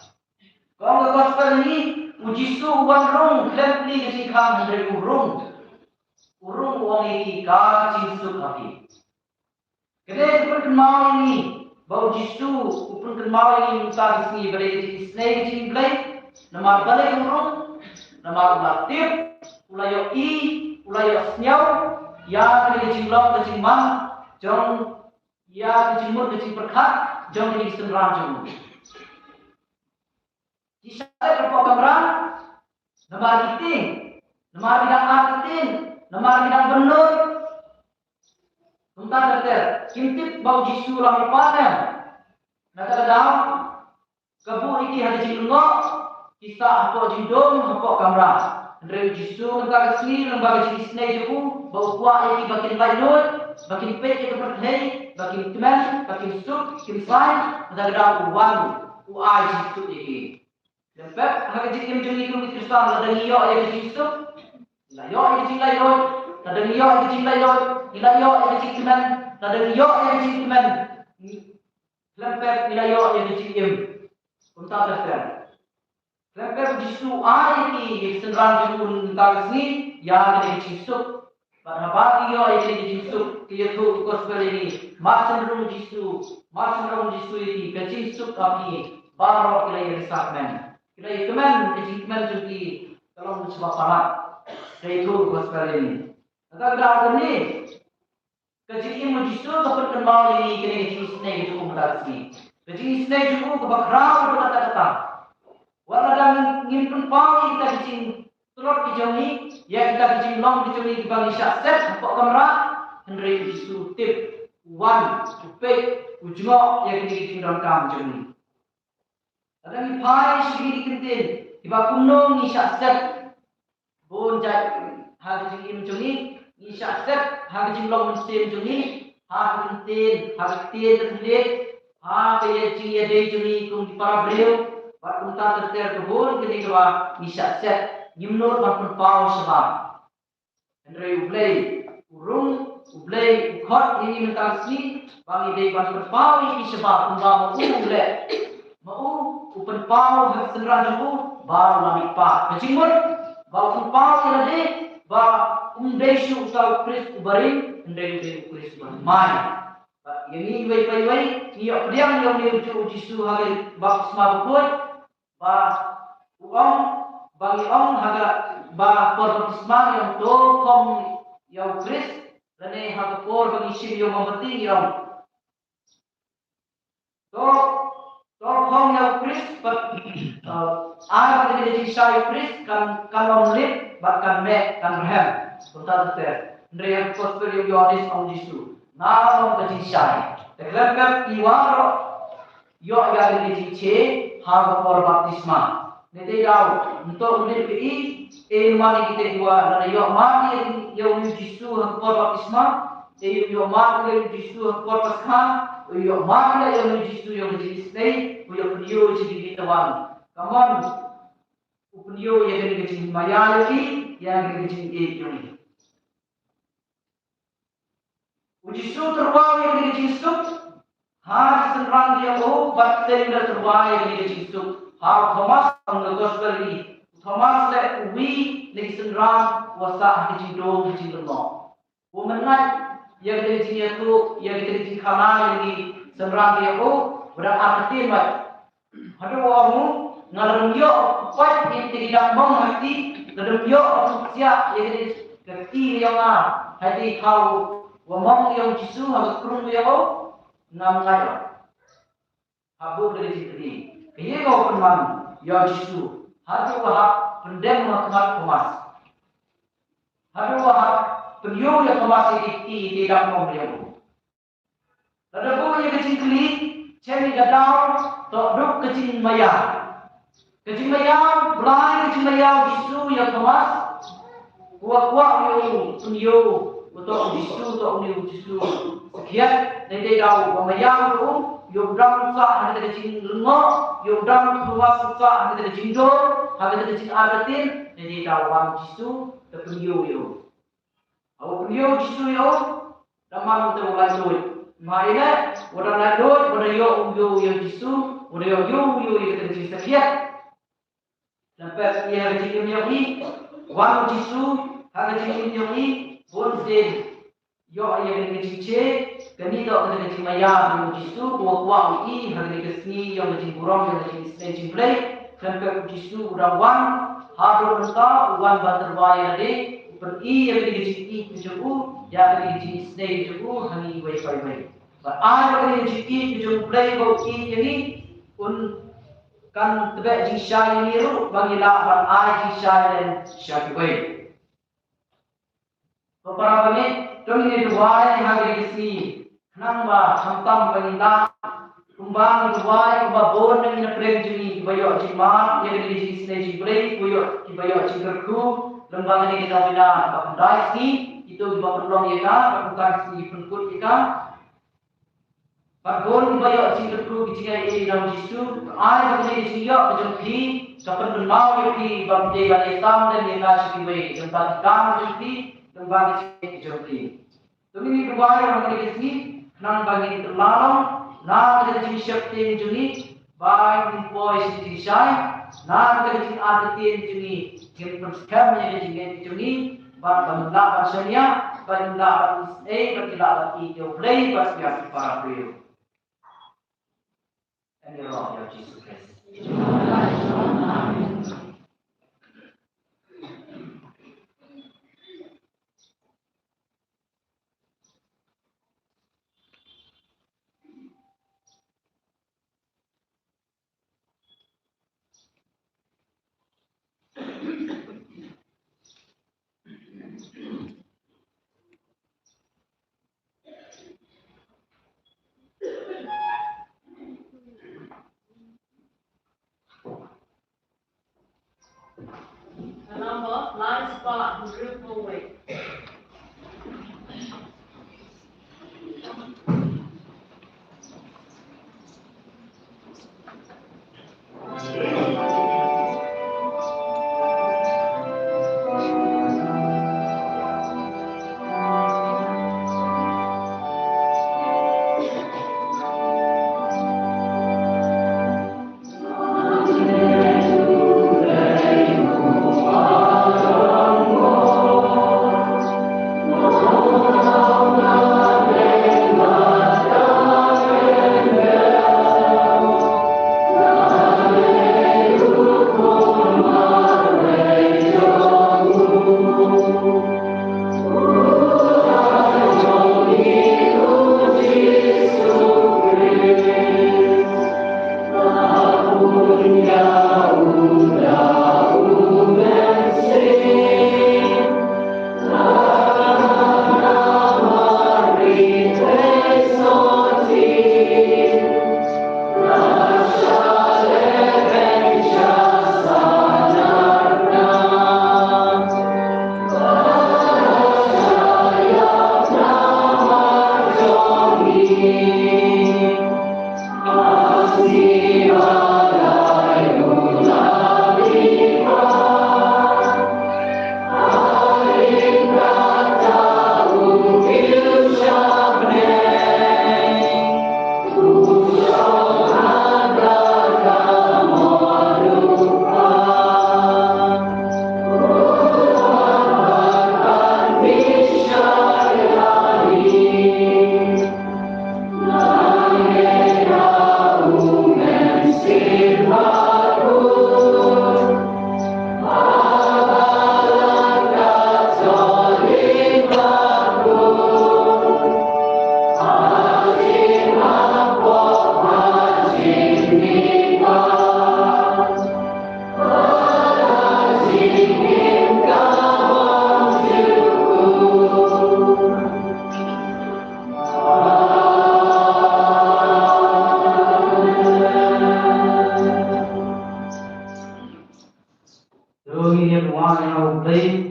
Speaker 3: Kau ke gospel ini ujisu uang rung klepli kesikang dari urung uang ini kacin api. Kedai perkenal ini bau jisu perkenal ini muka sini beri snake sini belai nama balai urung nama latif. Ulayo i, ulayo snyau, ya kali jinglong kecing mang, jong ya kecing mur kecing perkat, jong kecing senram jong. Kisah berpok kamera, nama kiting, nama bidang artin, nama bidang benur. Tentang terter, kintip bau jisu lami panen. Nata dalam, kebu iki hadi jinglong, kisah apa jindong, apa kamera. Dari Jisu mentara sini lembaga jenis ini juga bawa kuah ini bakin bainut, bakin pek itu perhei, bakin teman, bakin sup, bakin sain, mentara dah uang, uai Jisu ini. Lepas harga jenis ini itu Kristus ada niyo yang Jisu, layo yang jenis layo, ada niyo yang jenis layo, layo yang jenis teman, ada niyo yang jenis teman. Lepas layo yang jenis im, untuk apa? Lepas Jisu ini senran jemput kali sini, ya kita Jisu. Pada pagi yo ini Jisu, dia tu gospel ini. Macam rum Jisu ini Jisu kami baru kita yang sakmen. Kita ikuman kejiman jadi kalau sebab pamat. Dia itu gospel ini. Agak dah ni kejiman Jisu keperkan mau ini kita Jisu ni itu kumpulan sini. Kejiman ni juga kebakrau berkata-kata. Wala dan ngin pang kita kicing telur kijau ni, ya kita kicing long kijau ni kibang isyak set, nampak kamera, henry Jisu tip, wan, cupek, ujungok, ya kita kicing dalam kam kijau ni. Ada ni pai segi dikentin, kibang kunung isyak set, bon jat, ha kicing kijau ni, isyak set, ha kicing long mesin kijau ni, ha kentin, ha kentin tertulis, ha kaya kicing ya day kijau ni, kum di para beliau. Waktu kita terter kebun kini kau bisa set gimnor maupun pau sebab. Henry ublay ukot ini mentang si bagi day maupun pau ini sebab umba mau upen pau hak senran jemput baru lami pak. Kecimur bau pau yang ada bah umdesu utau kris ubaring Henry kris ubaring. Ini wei niok diam yang uji su hari bak semua buat. Ba uang bagi orang harga ba perbisma yang tu kom yang kris dan ini harga por bagi sim yang mempenting yang to kom yang kris ada bagi jadi saya kris kan lip bahkan me kan rehem betul betul dari gospel yang Yohanes ang Jisu nalang bagi saya terlebih iwaro yo yang jadi harga por baptisma. Nanti jauh untuk menjadi mari kita dua dan yo mari yo Jisu harga por baptisma, yo mari Jisu harga por pasca, yo mari yo Jisu yo jadi stay, yo video jadi kita wan. Kawan, video yang jadi jadi maya lagi, yang jadi jadi ini. Jisu terbawa yang dia Jisu. Hari senrang dia bat tenda terbawa yang dia Jisu. Har Thomas ang gospel ni. Thomas le uwi ni senrang wasa di Jindo di Jindo. Umengat yang dia Jindo yang dia Jikana yang di senrang dia berarti mat. Hadu wamu ngalam yo pat yang tidak mengerti ngalam yo sia yang kerti yang hadi kau wamong yang Jisu hab kurung yo nam ngayo. Habu dari sini. Kaya kau peman ya Jisu. Hadu wahab pendem makmat Thomas. Hadu wahab penyu yang Thomas di tidak mau dia. Lalu kau yang kecil keli, cemi gadau, tok duk kecil maya. Kecil maya, belai kecil maya Jisu yang Thomas. Kuat-kuat yo penyu untuk Jisu untuk Jisu. Sekian dari dau maya tu. Yodam sa ada kecil lengo, yodam keluar sa ada kecil jindor, ada kecil aratin, jadi dalam Jisu terpenyu yo. Awak penyu Jisu yo, dalam tu lanjut. Maina, wadah lanjut, wadah yo Jisu, wadah yo kecil sekian. Sampai ia kecil yo ni, wan Jisu, ada kecil yo ni, bonsin. Yo ia kecil kani to kena kecil maya yo Jisu kuat i hari kesni yang kecil burung yang kecil kecil play sampai Jisu udah wan hadu menta wan baterwaya de pergi yang kecil i kujuku ya kecil snake kujuku hani wai wai but ai kecil i kujuku play go i jadi un kan tebe jisha ini ru bangila ban ai jisha dan syakwai beberapa ni kami dua yang hari kesni namba hantam banginda kumbang duai babon dengan prem juni bayo jiman yang di sini jibril bayo jigerku lembang ini kita bina bakandai ni itu baperlong ya bukan si penkut ya babon bayo jigerku bijingai ini dalam Jisu ai begini jiyo bejengki kapan benau di bangde Islam dan yang kasih baik tentang dam jengki lembang jengki ini dua yang hari kesni nang bagi terlalu, nang dari syakti juni, baik voice di shine, nang dari arti juni, kita perskam yang juni, bang bangla bahasanya, bangla bangla itu play pas biasa para beliau. Ini roh ya Yesus Kristus.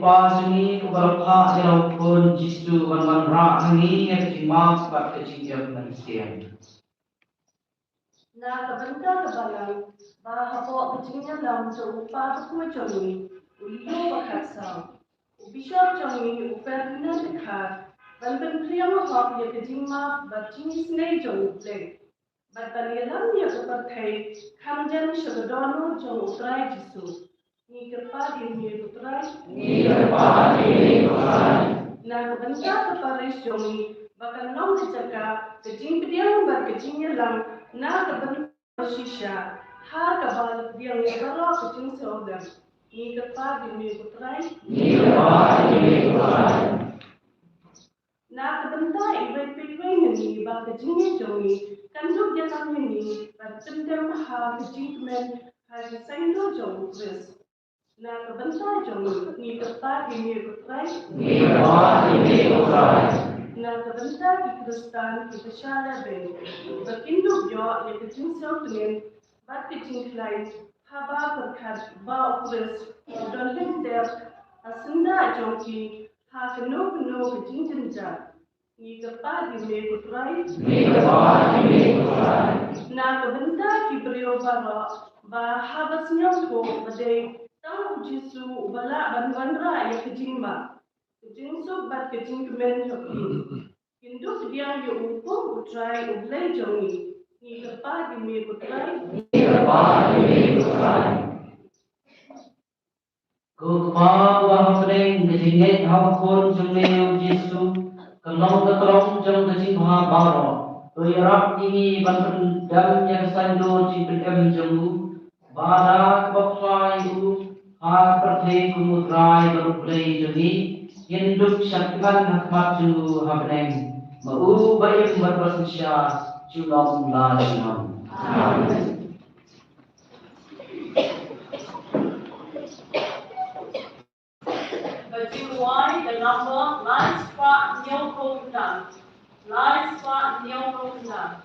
Speaker 3: pa sini ubalakha jauh pun jisu wan ra hangi ya kecimang bat kecingkap manusia.
Speaker 2: Na kabanta kabalang bahapo kecingnya lam so upa ko chongi uliyo bakatsa ubishop chongi uperna dekha banban priyama hop ya kecingma bacini snei chongi play batalialam ya kapathai khamjan shabadono chong utrai jisu ni kerpa di utrai na kabanta kaparis chongi bakal nom secaka kecing priyama bar kecingnya lam na kabanta shisha ha kabal diang yabara kecing seorang ni kerpa di utrai na kabanta ibai pikwai ni ba kecingnya chongi kanjuk dia kami ni bertendam ha kecing men ha saindo jong kris na kabanta jong ni kerta di utrai na kabanta di kristan di pesala ben bertinduk jo ya kecing seorang bat kecing lain haba berkat ba kris dan lender asenda jongki ha keno kecing jenja ni kerta di utrai na kabanta ki brio bara ba habas nyamko bade tau jisu bala banwanra ya kejingma kejingso bat kejing kemen hoki induk dia yo upo utrai ublai jongi ni kerpa di utrai
Speaker 3: Kukmawa hapeng kejinget hapun jumleu jisu kelong kekelong jeng kecing ha baro Tuyarap ini banten dam yang sando cipet jemu bada kebakfai u ha perthe kumutrai berplay jemi induk syakman hakmat ju habneng mau baik berprasya julong lajam. Amen.
Speaker 1: Why the number lies for new program. Lies for new program.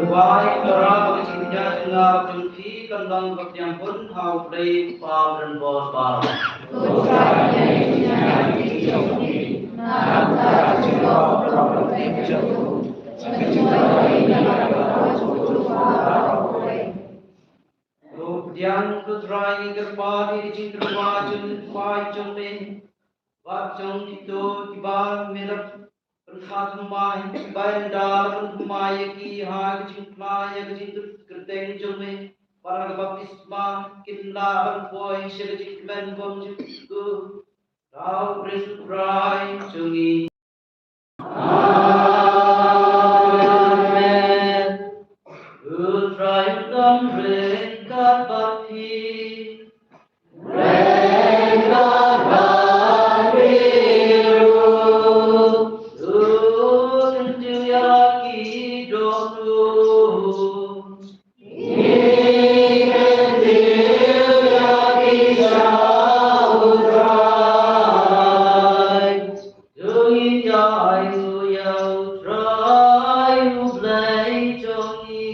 Speaker 3: Baik para pengisinya juga jumpi kandang yang pun hau play pa dan bos bar. Yang kutrai kerpadi di cinta jum pai jumpe, wajang itu tiba merap perkhidmat mai bayan dalam mai ki ha cinta ya cinta kerteng jumpe para baptisma kinla berpoi segi men bom juku rau presuprai jungi. Amen. Utrai dan rekat bapti, rekat baptiru, unjuk yaki dosu, injuk yaki saudrai, jungi jayu yau trai ublai jungi.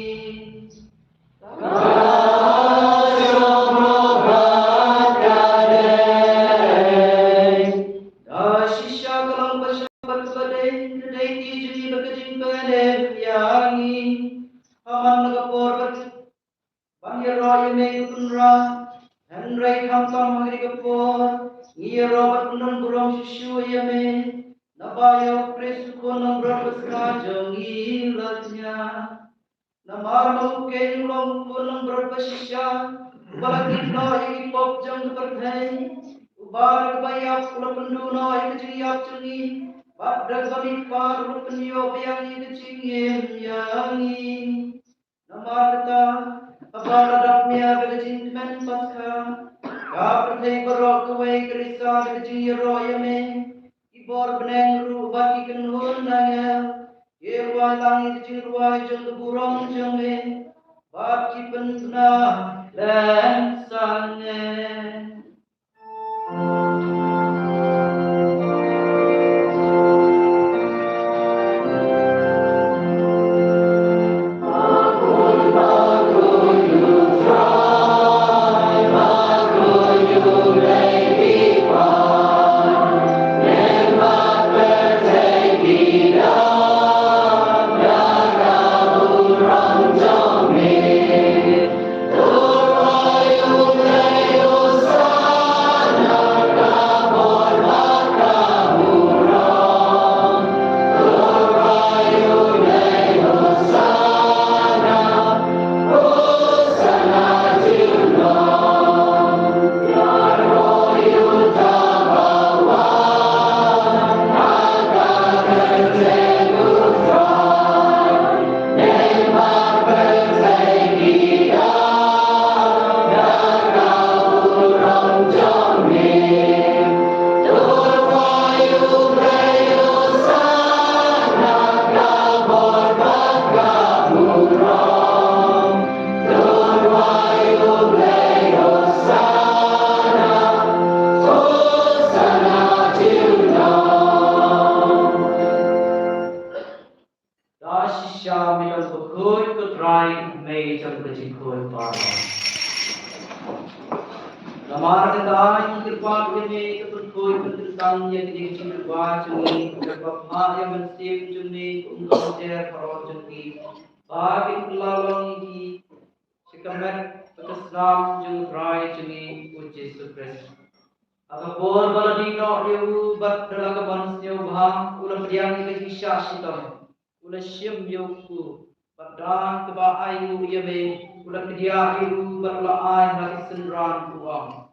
Speaker 3: Namar mungkin long punang berpesisya, balik lagi pop jam terhei, ubar bayak pulau penduna keciliap cungi, pada kami par penyo yang kecingin yangi. Namar kata, apa ladaknya kecing men pasca, kapten berok kawai kerisa kecing royame, ibor beneng ru bagi kenun nangel. Irwai langit jirwai jeng burung jenge, baki penna dan sange. Namar kata kirpa kene ketut koi pententan yang dijin kirpa cungi kirpa pha yang mensim cungi untuk jer paro cungi bagi pelalong ini sekamet petasnam jung rai cungi uji supres akapor baladino yehu bat dalaga bansyo bha ulam diang ini kisah sitam ulam syem yoku padang keba ayu yebe ulam dia iru berlaai lagi senran uang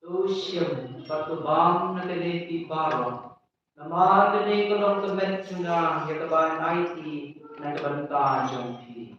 Speaker 3: Tusyam patubang na kaniti baro. Namar kanay kolong kamet suna yakaban IT na kabanta jongki.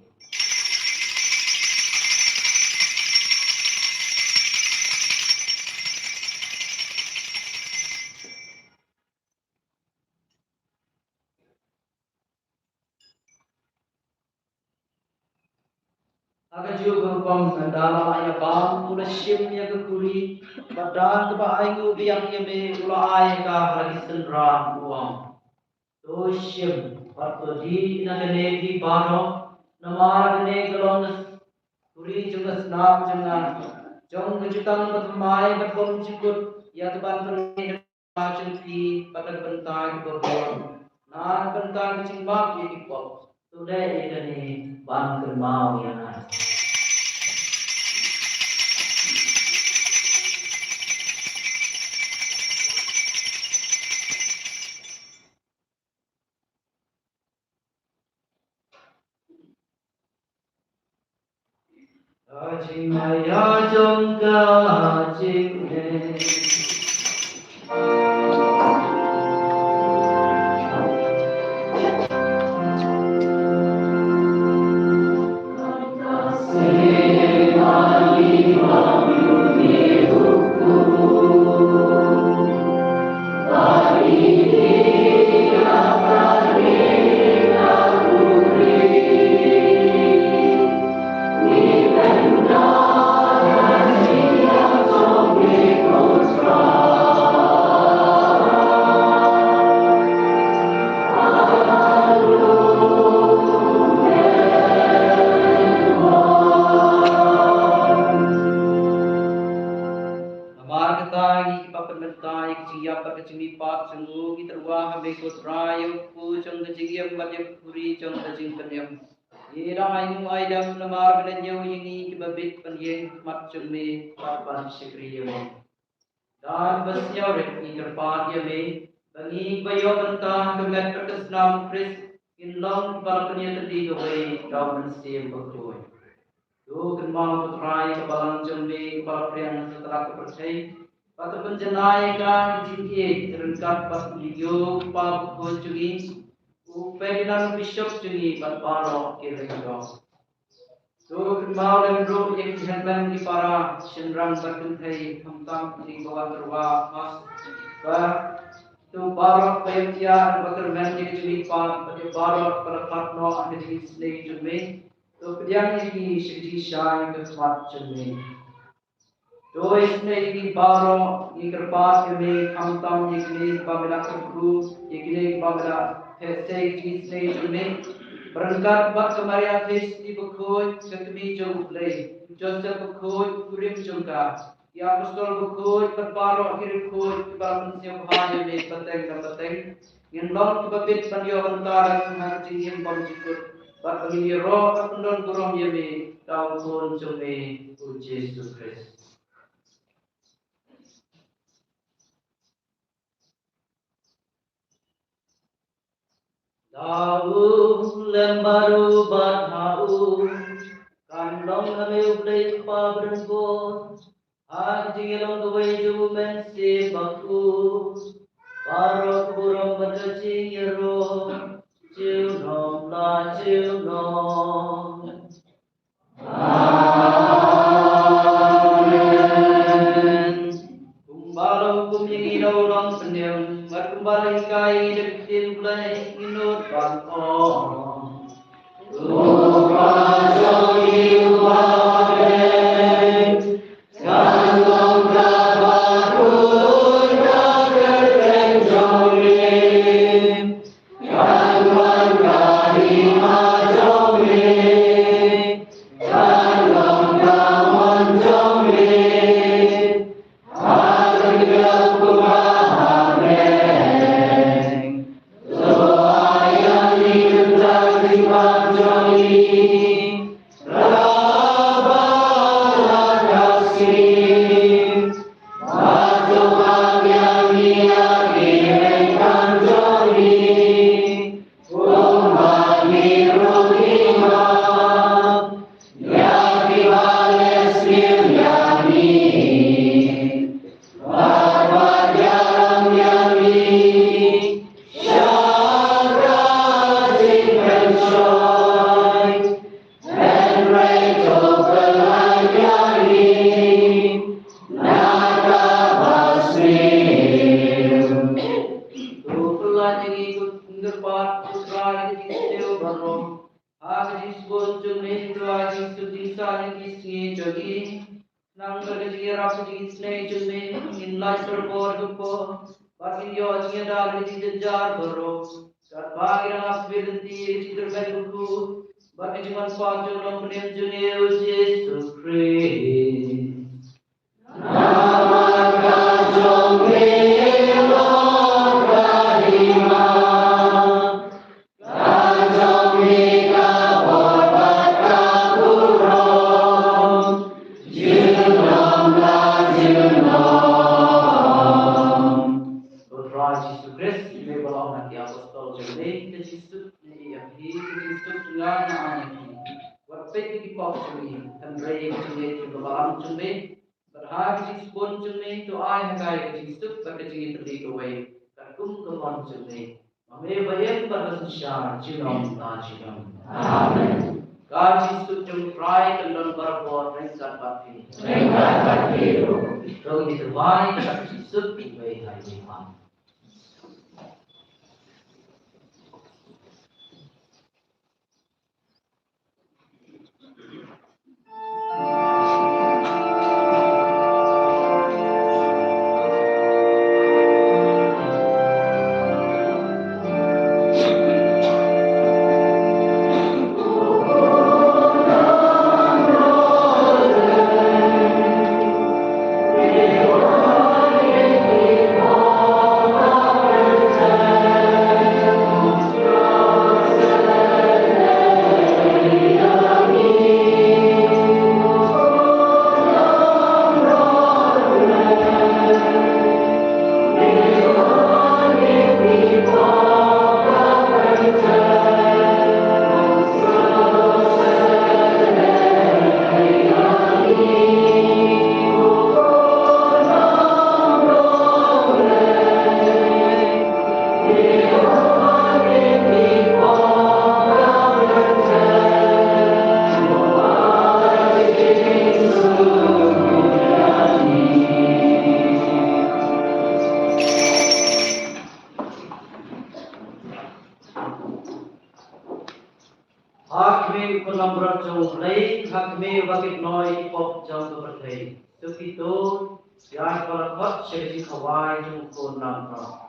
Speaker 3: Akan juga berpam dalam ayat bang ulah syim ya kekuri badan keba ayu biang yeme ulah ay ka lagi senran uang. To syim patut di na di baro Namar ne galong puri juga snap jangan jong kejutan bermai berbom cikut ya teban perni macam pi pada bentang berbom nah bentang cimbak ya dipop today ini ban kermau ya nah. Ajing maya jong ka ajing ne dan besnya rek interpat ya me bagi bayo bentang kemet perkesnam Kris in long para penyata di doai daun sim berjoy do kemau putrai kebalang jembe para priang setelah kepercayai patu penjenai kan jingki terengkat pas video pa kujugi upedinan bishop jugi pat paro kireng so kemau dan bro yang dihantam di para senrang berkentai tentang di bawah terwa mas bar tu barok paytia berkermen di juli pan pada barok pada partno ada di sini jumi tu kediang ini segi syai kesmat jumi tu isne ini barok ini kerpas ini tentang ini pamela kerku ini pamela hesai di sini jumi berangkat buat kemaria Kristi berkut ketemi jauh lagi. Joseph berkut kurim jungka. Ya apostol berkut berparok kirim kut kebalan siap hanya me peteng dan peteng. Yang long kebabit pandio antara Tuhan jingin bom jikut. Bat pengini roh kapendon kurang yame daun kun jome Yesus Kristus. Tahu lembaru bathau kandong kami ublay pa berengko ajing elong kaway jumen si baku paro kurang badajing yero ciunom la ciunom Amen. Kumbalo kumyang ilaw lang penyang kembali kai dekin bulai inut bangkong. Tuhan jauhi wabek, kantong kabarun kagereng jauhi, kantong kahima jauhi, kantong kamon jauhi. Bagi Tuhan Sang Juru Penyembuh Yesus Kristus. Lord Christ Jesus Christ, may balawang hati apostol jemleh ke Kristus ni yang hi Kristus dengan yang Wapet di pop jemleh, dan rey jemleh juga balam jemleh, berharap Kristus pun jemleh tu ay hagai Kristus pada jemleh terdi kawai, terkum kemon jemleh. Mame bayar pada syar jinom ta jinom. Amen. God Kristus jemleh prai kendon berbuat ringkat pati. Ringkat pati. Kau diterwai Kristus ibai hai Tuhan. Hakme penambrak jauh lain, hakme bakit noi pop jauh berthei. Tukito, yang berkat segi kawai jungko nampak.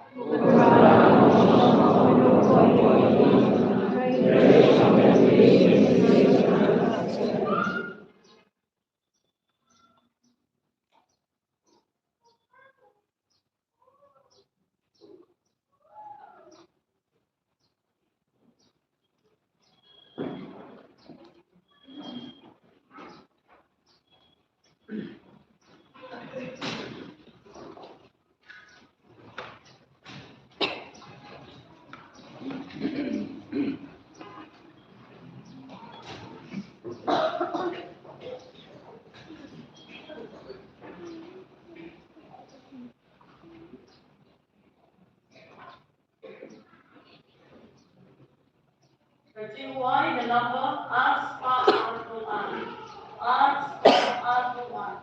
Speaker 1: Perciwai the number Ars Pak Al-Quran. Ars Pak Al-Quran.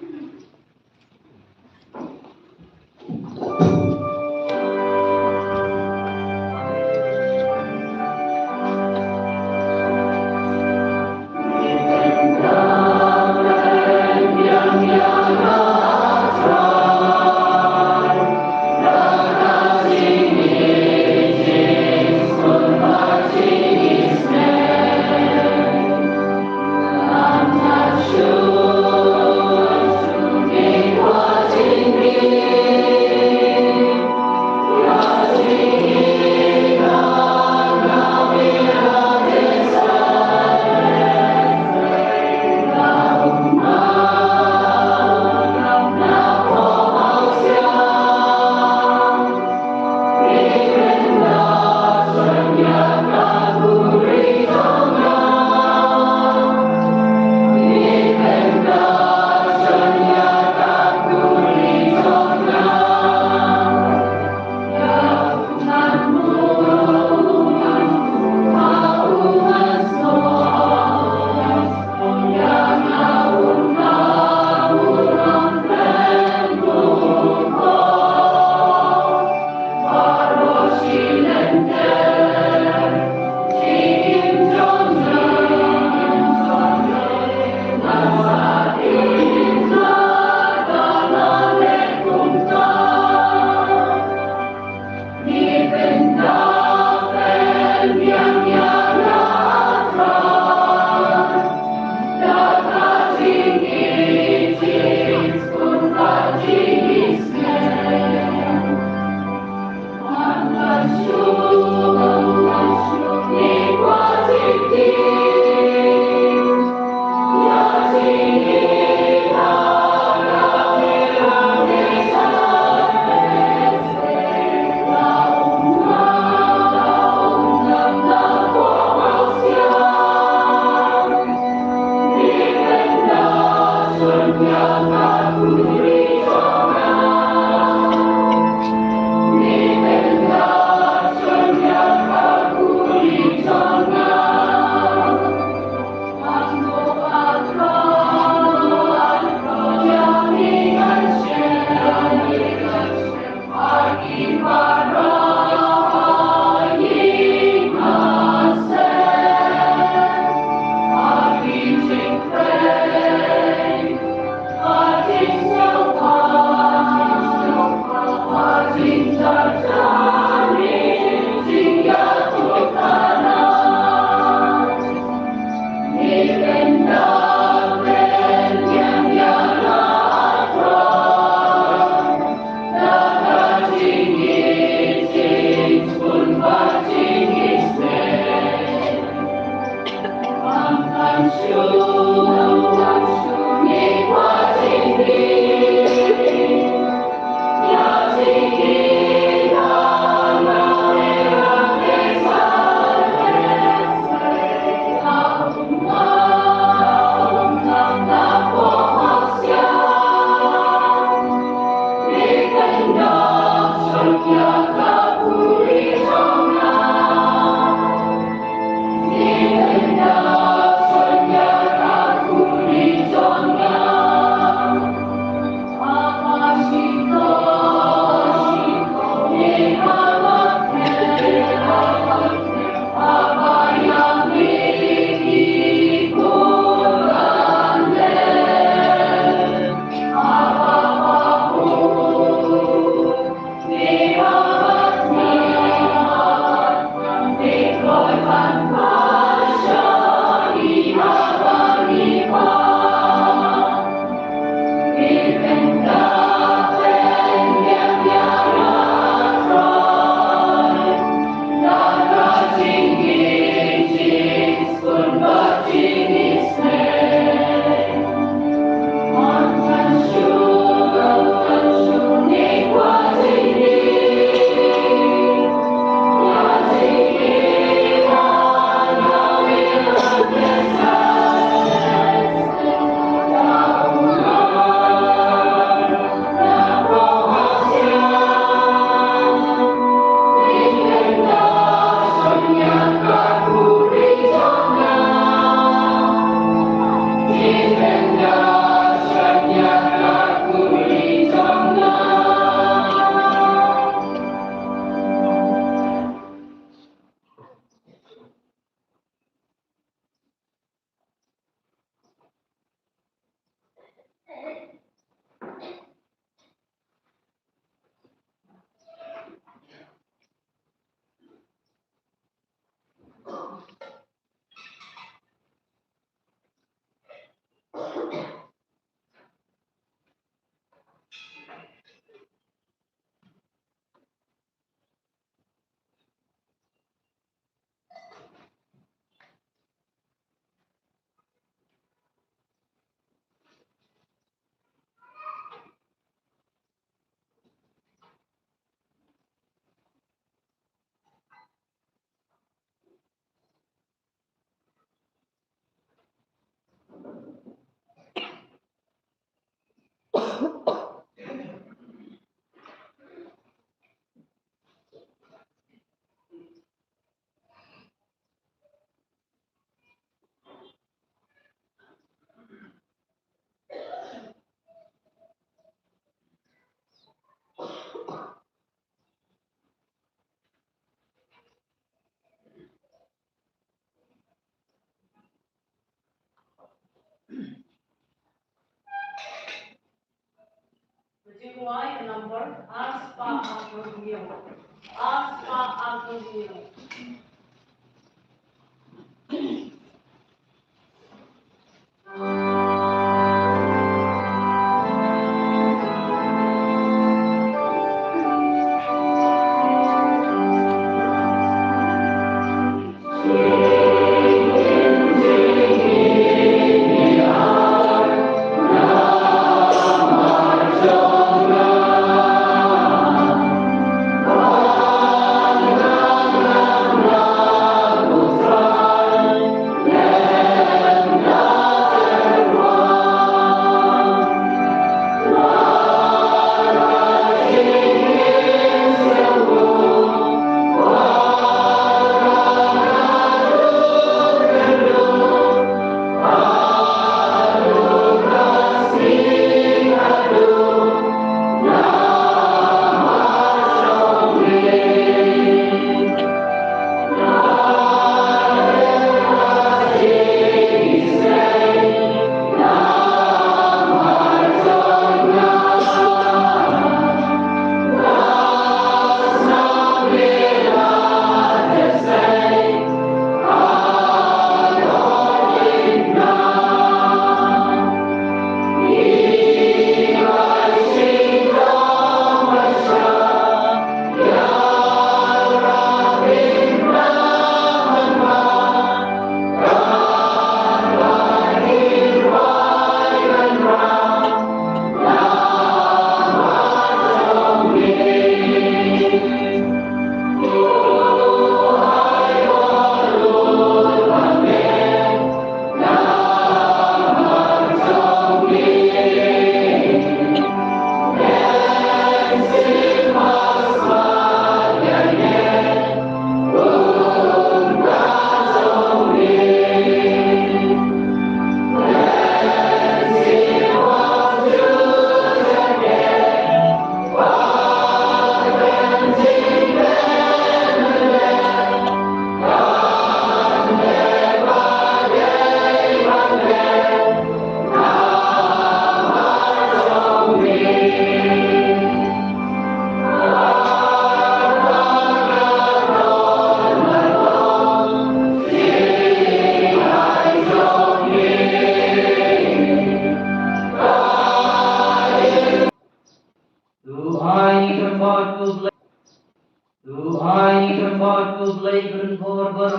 Speaker 4: Amen.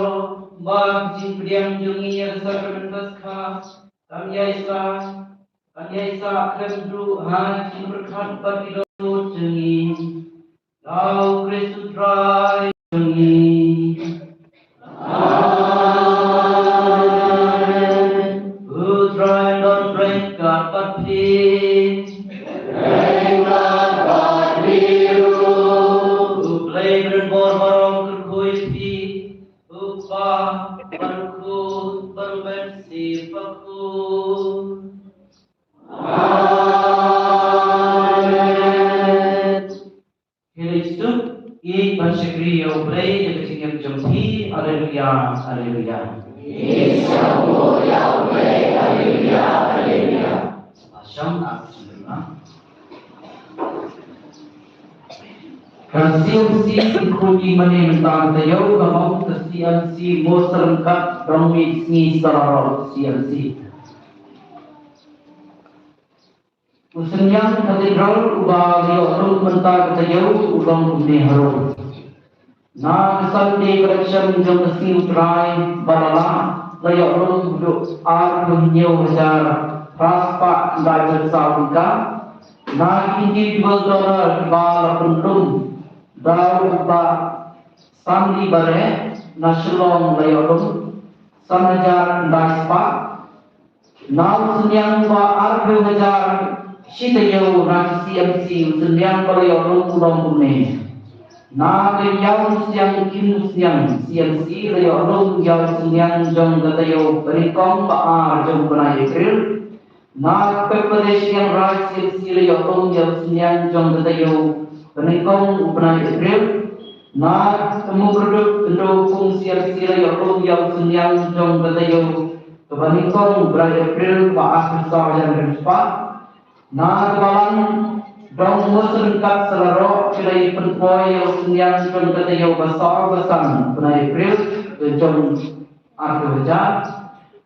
Speaker 3: solo, ba jing priang jungi ya sakramen paskha, kami isa kemdru ha jing berkat patilo jungi, lau Kristus rai jungi. Putra dan mereka pati, Uplay berborong kerkuiti, Upah berku berbensi paku. Amen. Kristus i pansyukri uplay yang kecingin jempi. Haleluya, haleluya. Asyam aku sempurna. Kasihan si ikuti menentang tayo kamau kasihan si mo serengkat rongit ni sararot sian si. Usenyang katedral ubah liok mentang tayo ubang kumneharo. Na kesante correction jom kesi utrai balala liok duduk punyau hajar raspa dan bersauka. Na individual donor bala pendum daun ba samli bare nasulong layolong sanajar daspa naw senyang ba arbe hajar sitayo ran CMC senyang layolong ulong bune na keyaw siang kin siang CMC layolong yaw senyang jong gatayo berikong ba jong benai kril na pepedes yang rai CMC layolong yaw senyang jong gatayo Penikong upnai April, na temu produk tendo fungsi sila yang yang senyang jong batayo kepanikong berai April baas besar yang bersepat, na kebalan dong meserengkat selarok kilai penpoy yang senyang jong batayo besar besan benai April jong akhir hajar,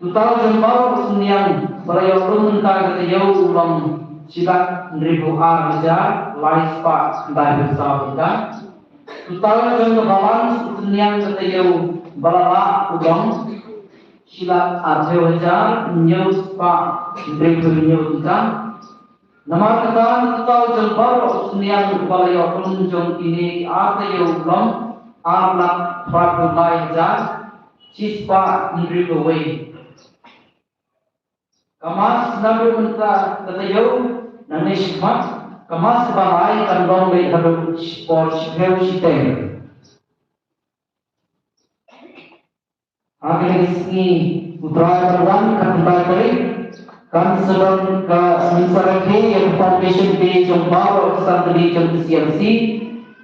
Speaker 3: total jembau senyang berayau mentah batayo ulang silat ribu aja lais pak dari besar kita total jangka balan senyang ketayu balala udang silat aja nyus pak ribu nyus kita nama kata total jangka senyang balayo penunjung ini ateyo udang alak prakulai aja cispa ribu way kamas nabi mentah ketayu Nani Shikmat, kemas balai kandong dari hadu sport shikhew shiteng. Akhirnya ini putra perwan kan kembali kan sebab ke misalnya yang foundation di Jombang santri jom CMC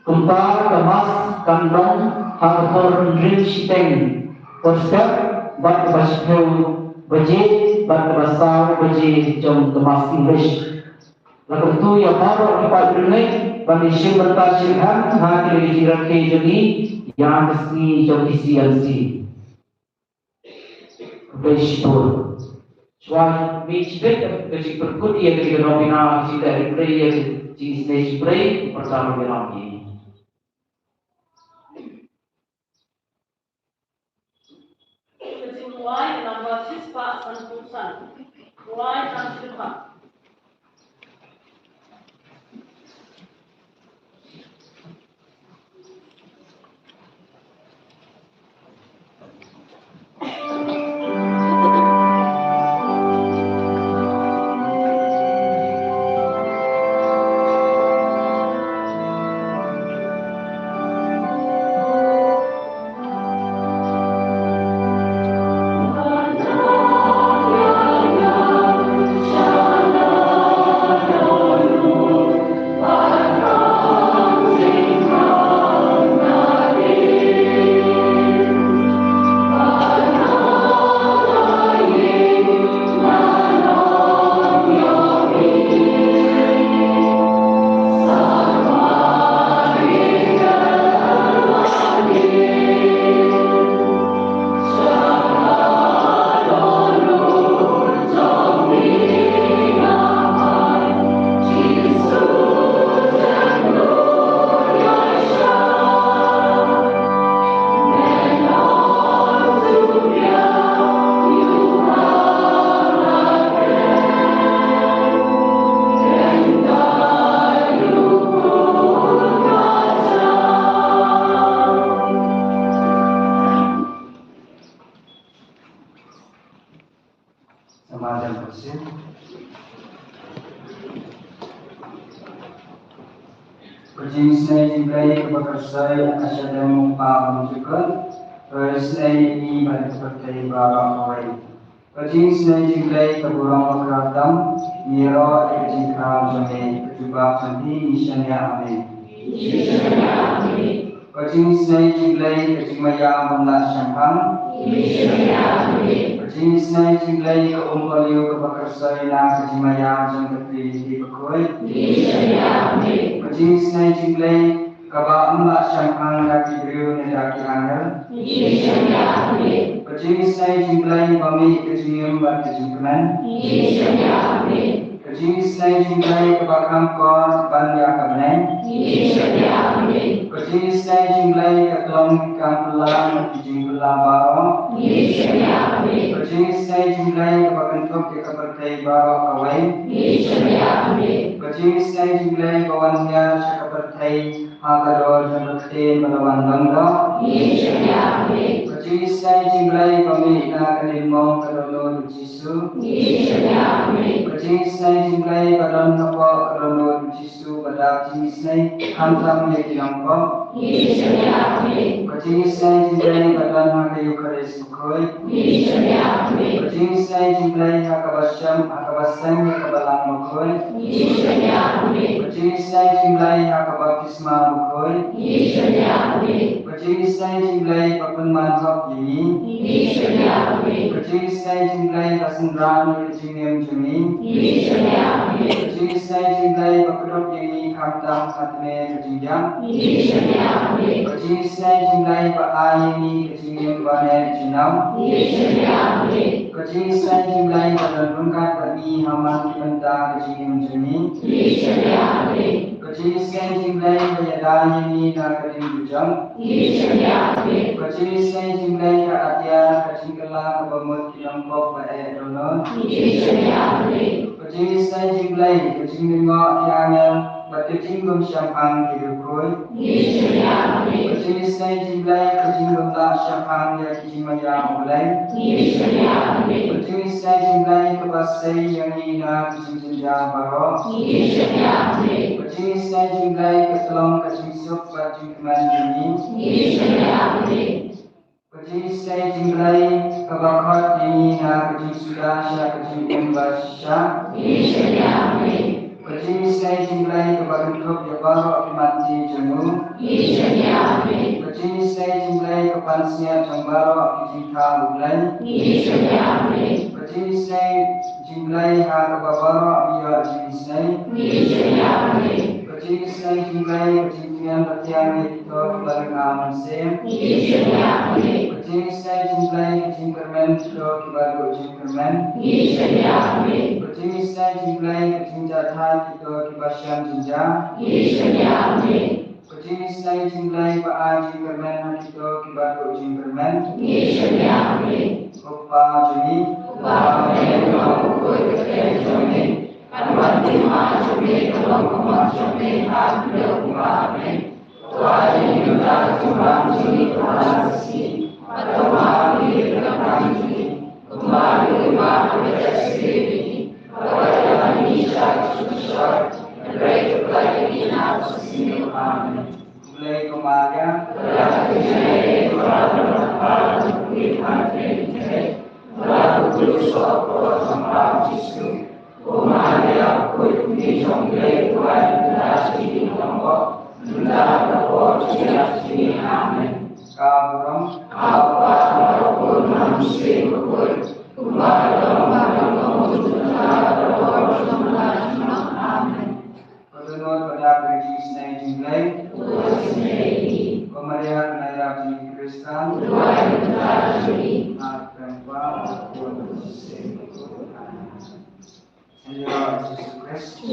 Speaker 3: kumpar kemas kandong hardcore drill shiteng. Postep bat shikhew bajet bat basar bajet jom kemas English. Lalu tu yang baru empat bulan pandai bertasirkan hati dijirat ke jadi yang kesini jadi CLC. Bersyukur. Suai bijbet kerja berkut ia kerja nomina kita repray ia jenis spray pertama bilang ini.
Speaker 1: Kerja mulai nombor siswa santusan, mulai transfer.
Speaker 4: Shall
Speaker 3: kemajuan bersih. Berjinsnya jimlai kebekersai asyadam menunjukkan berjinsnya ini bagi seperti barang awal. Berjinsnya jimlai keburang keradam miro kejingkram jami kejubah nanti misalnya amin. Berjinsnya jimlai kejimaya mendak syangkang. Berjinsnya jimlai keumpaliu kebekersai na kejimaya jam ketri bekoi. Berjinsnya jimlai kaba mendak syangkang daki beriu nedaki angel. Berjinsnya jimlai bami kejingim berkejingkenan. Berjinsnya jimlai kebakam kon bandi akabeneng. Berjinsnya jimlai ketelom kampelang kejingkelang baro. Berjinsnya jimlai kebakentuk kepertai baro kawai. Berjinsnya jimlai kawannya kepertai hakador jembetin melawan bangga. Berjinsnya jimlai pemilikna kelimong kedono Jisu. Berjinsnya jimlai kadon nopo kedono Jisu pada jinsnya hantam yaki nampo. Berjinsnya jimlai kadon hakayu karis bukoi. Berjinsnya jimlai hakabasam hakabalang bukoi. Berjinsnya jimlai hakabaptisma bukoi. Berjinsnya jimlai papenman hak ini. Berjinsnya jimlai pasendran kejingim jemi. Berjinsnya jimlai pakedok ini kamtam hatme kejingjang. Berjinsnya jimlai paai ini kejingim bane jinau. Berjinsnya jimlai badan rungkat bani haman kibenta kejingim jemi. Berjinsnya jimlai bayadanya ini na kejing bujang. Berjinsnya jimlai keatian kejingkela kebamut kilampok bae donon. Berjinsnya jimlai kejingingok kiangel berkejinggum syampang hidupkoi. Berjinsnya jimlai kejinggum tak syampang ya kijimaya mulai. Berjinsnya jimlai kebasai yang ina kejingjang baro. Berjinsnya jimlai keselong kejingsuk berjingkeman jemi. Berjinsnya jimlai kebakot ini na kejingsudah sya kejingim basya. Berjinsnya jimlai kebagentuk ya baro akimanti jenu. Berjinsnya jimlai kepansnya jambaro kijingka mulai. Berjinsnya jimlai ha kebabaro biya jinsnya. Berjinsnya jimlai kejingkian batian itu kebaling amansim. Berjinsnya jimlai kejingkermen itu kebalu jingkermen. Berjinsnya jimlai kejingjatan itu kebasyam jinjang. Berjinsnya jimlai paa jingkermen itu kebalu jingkermen. Rupa juni. Mulai kemarin Yesus Kristus.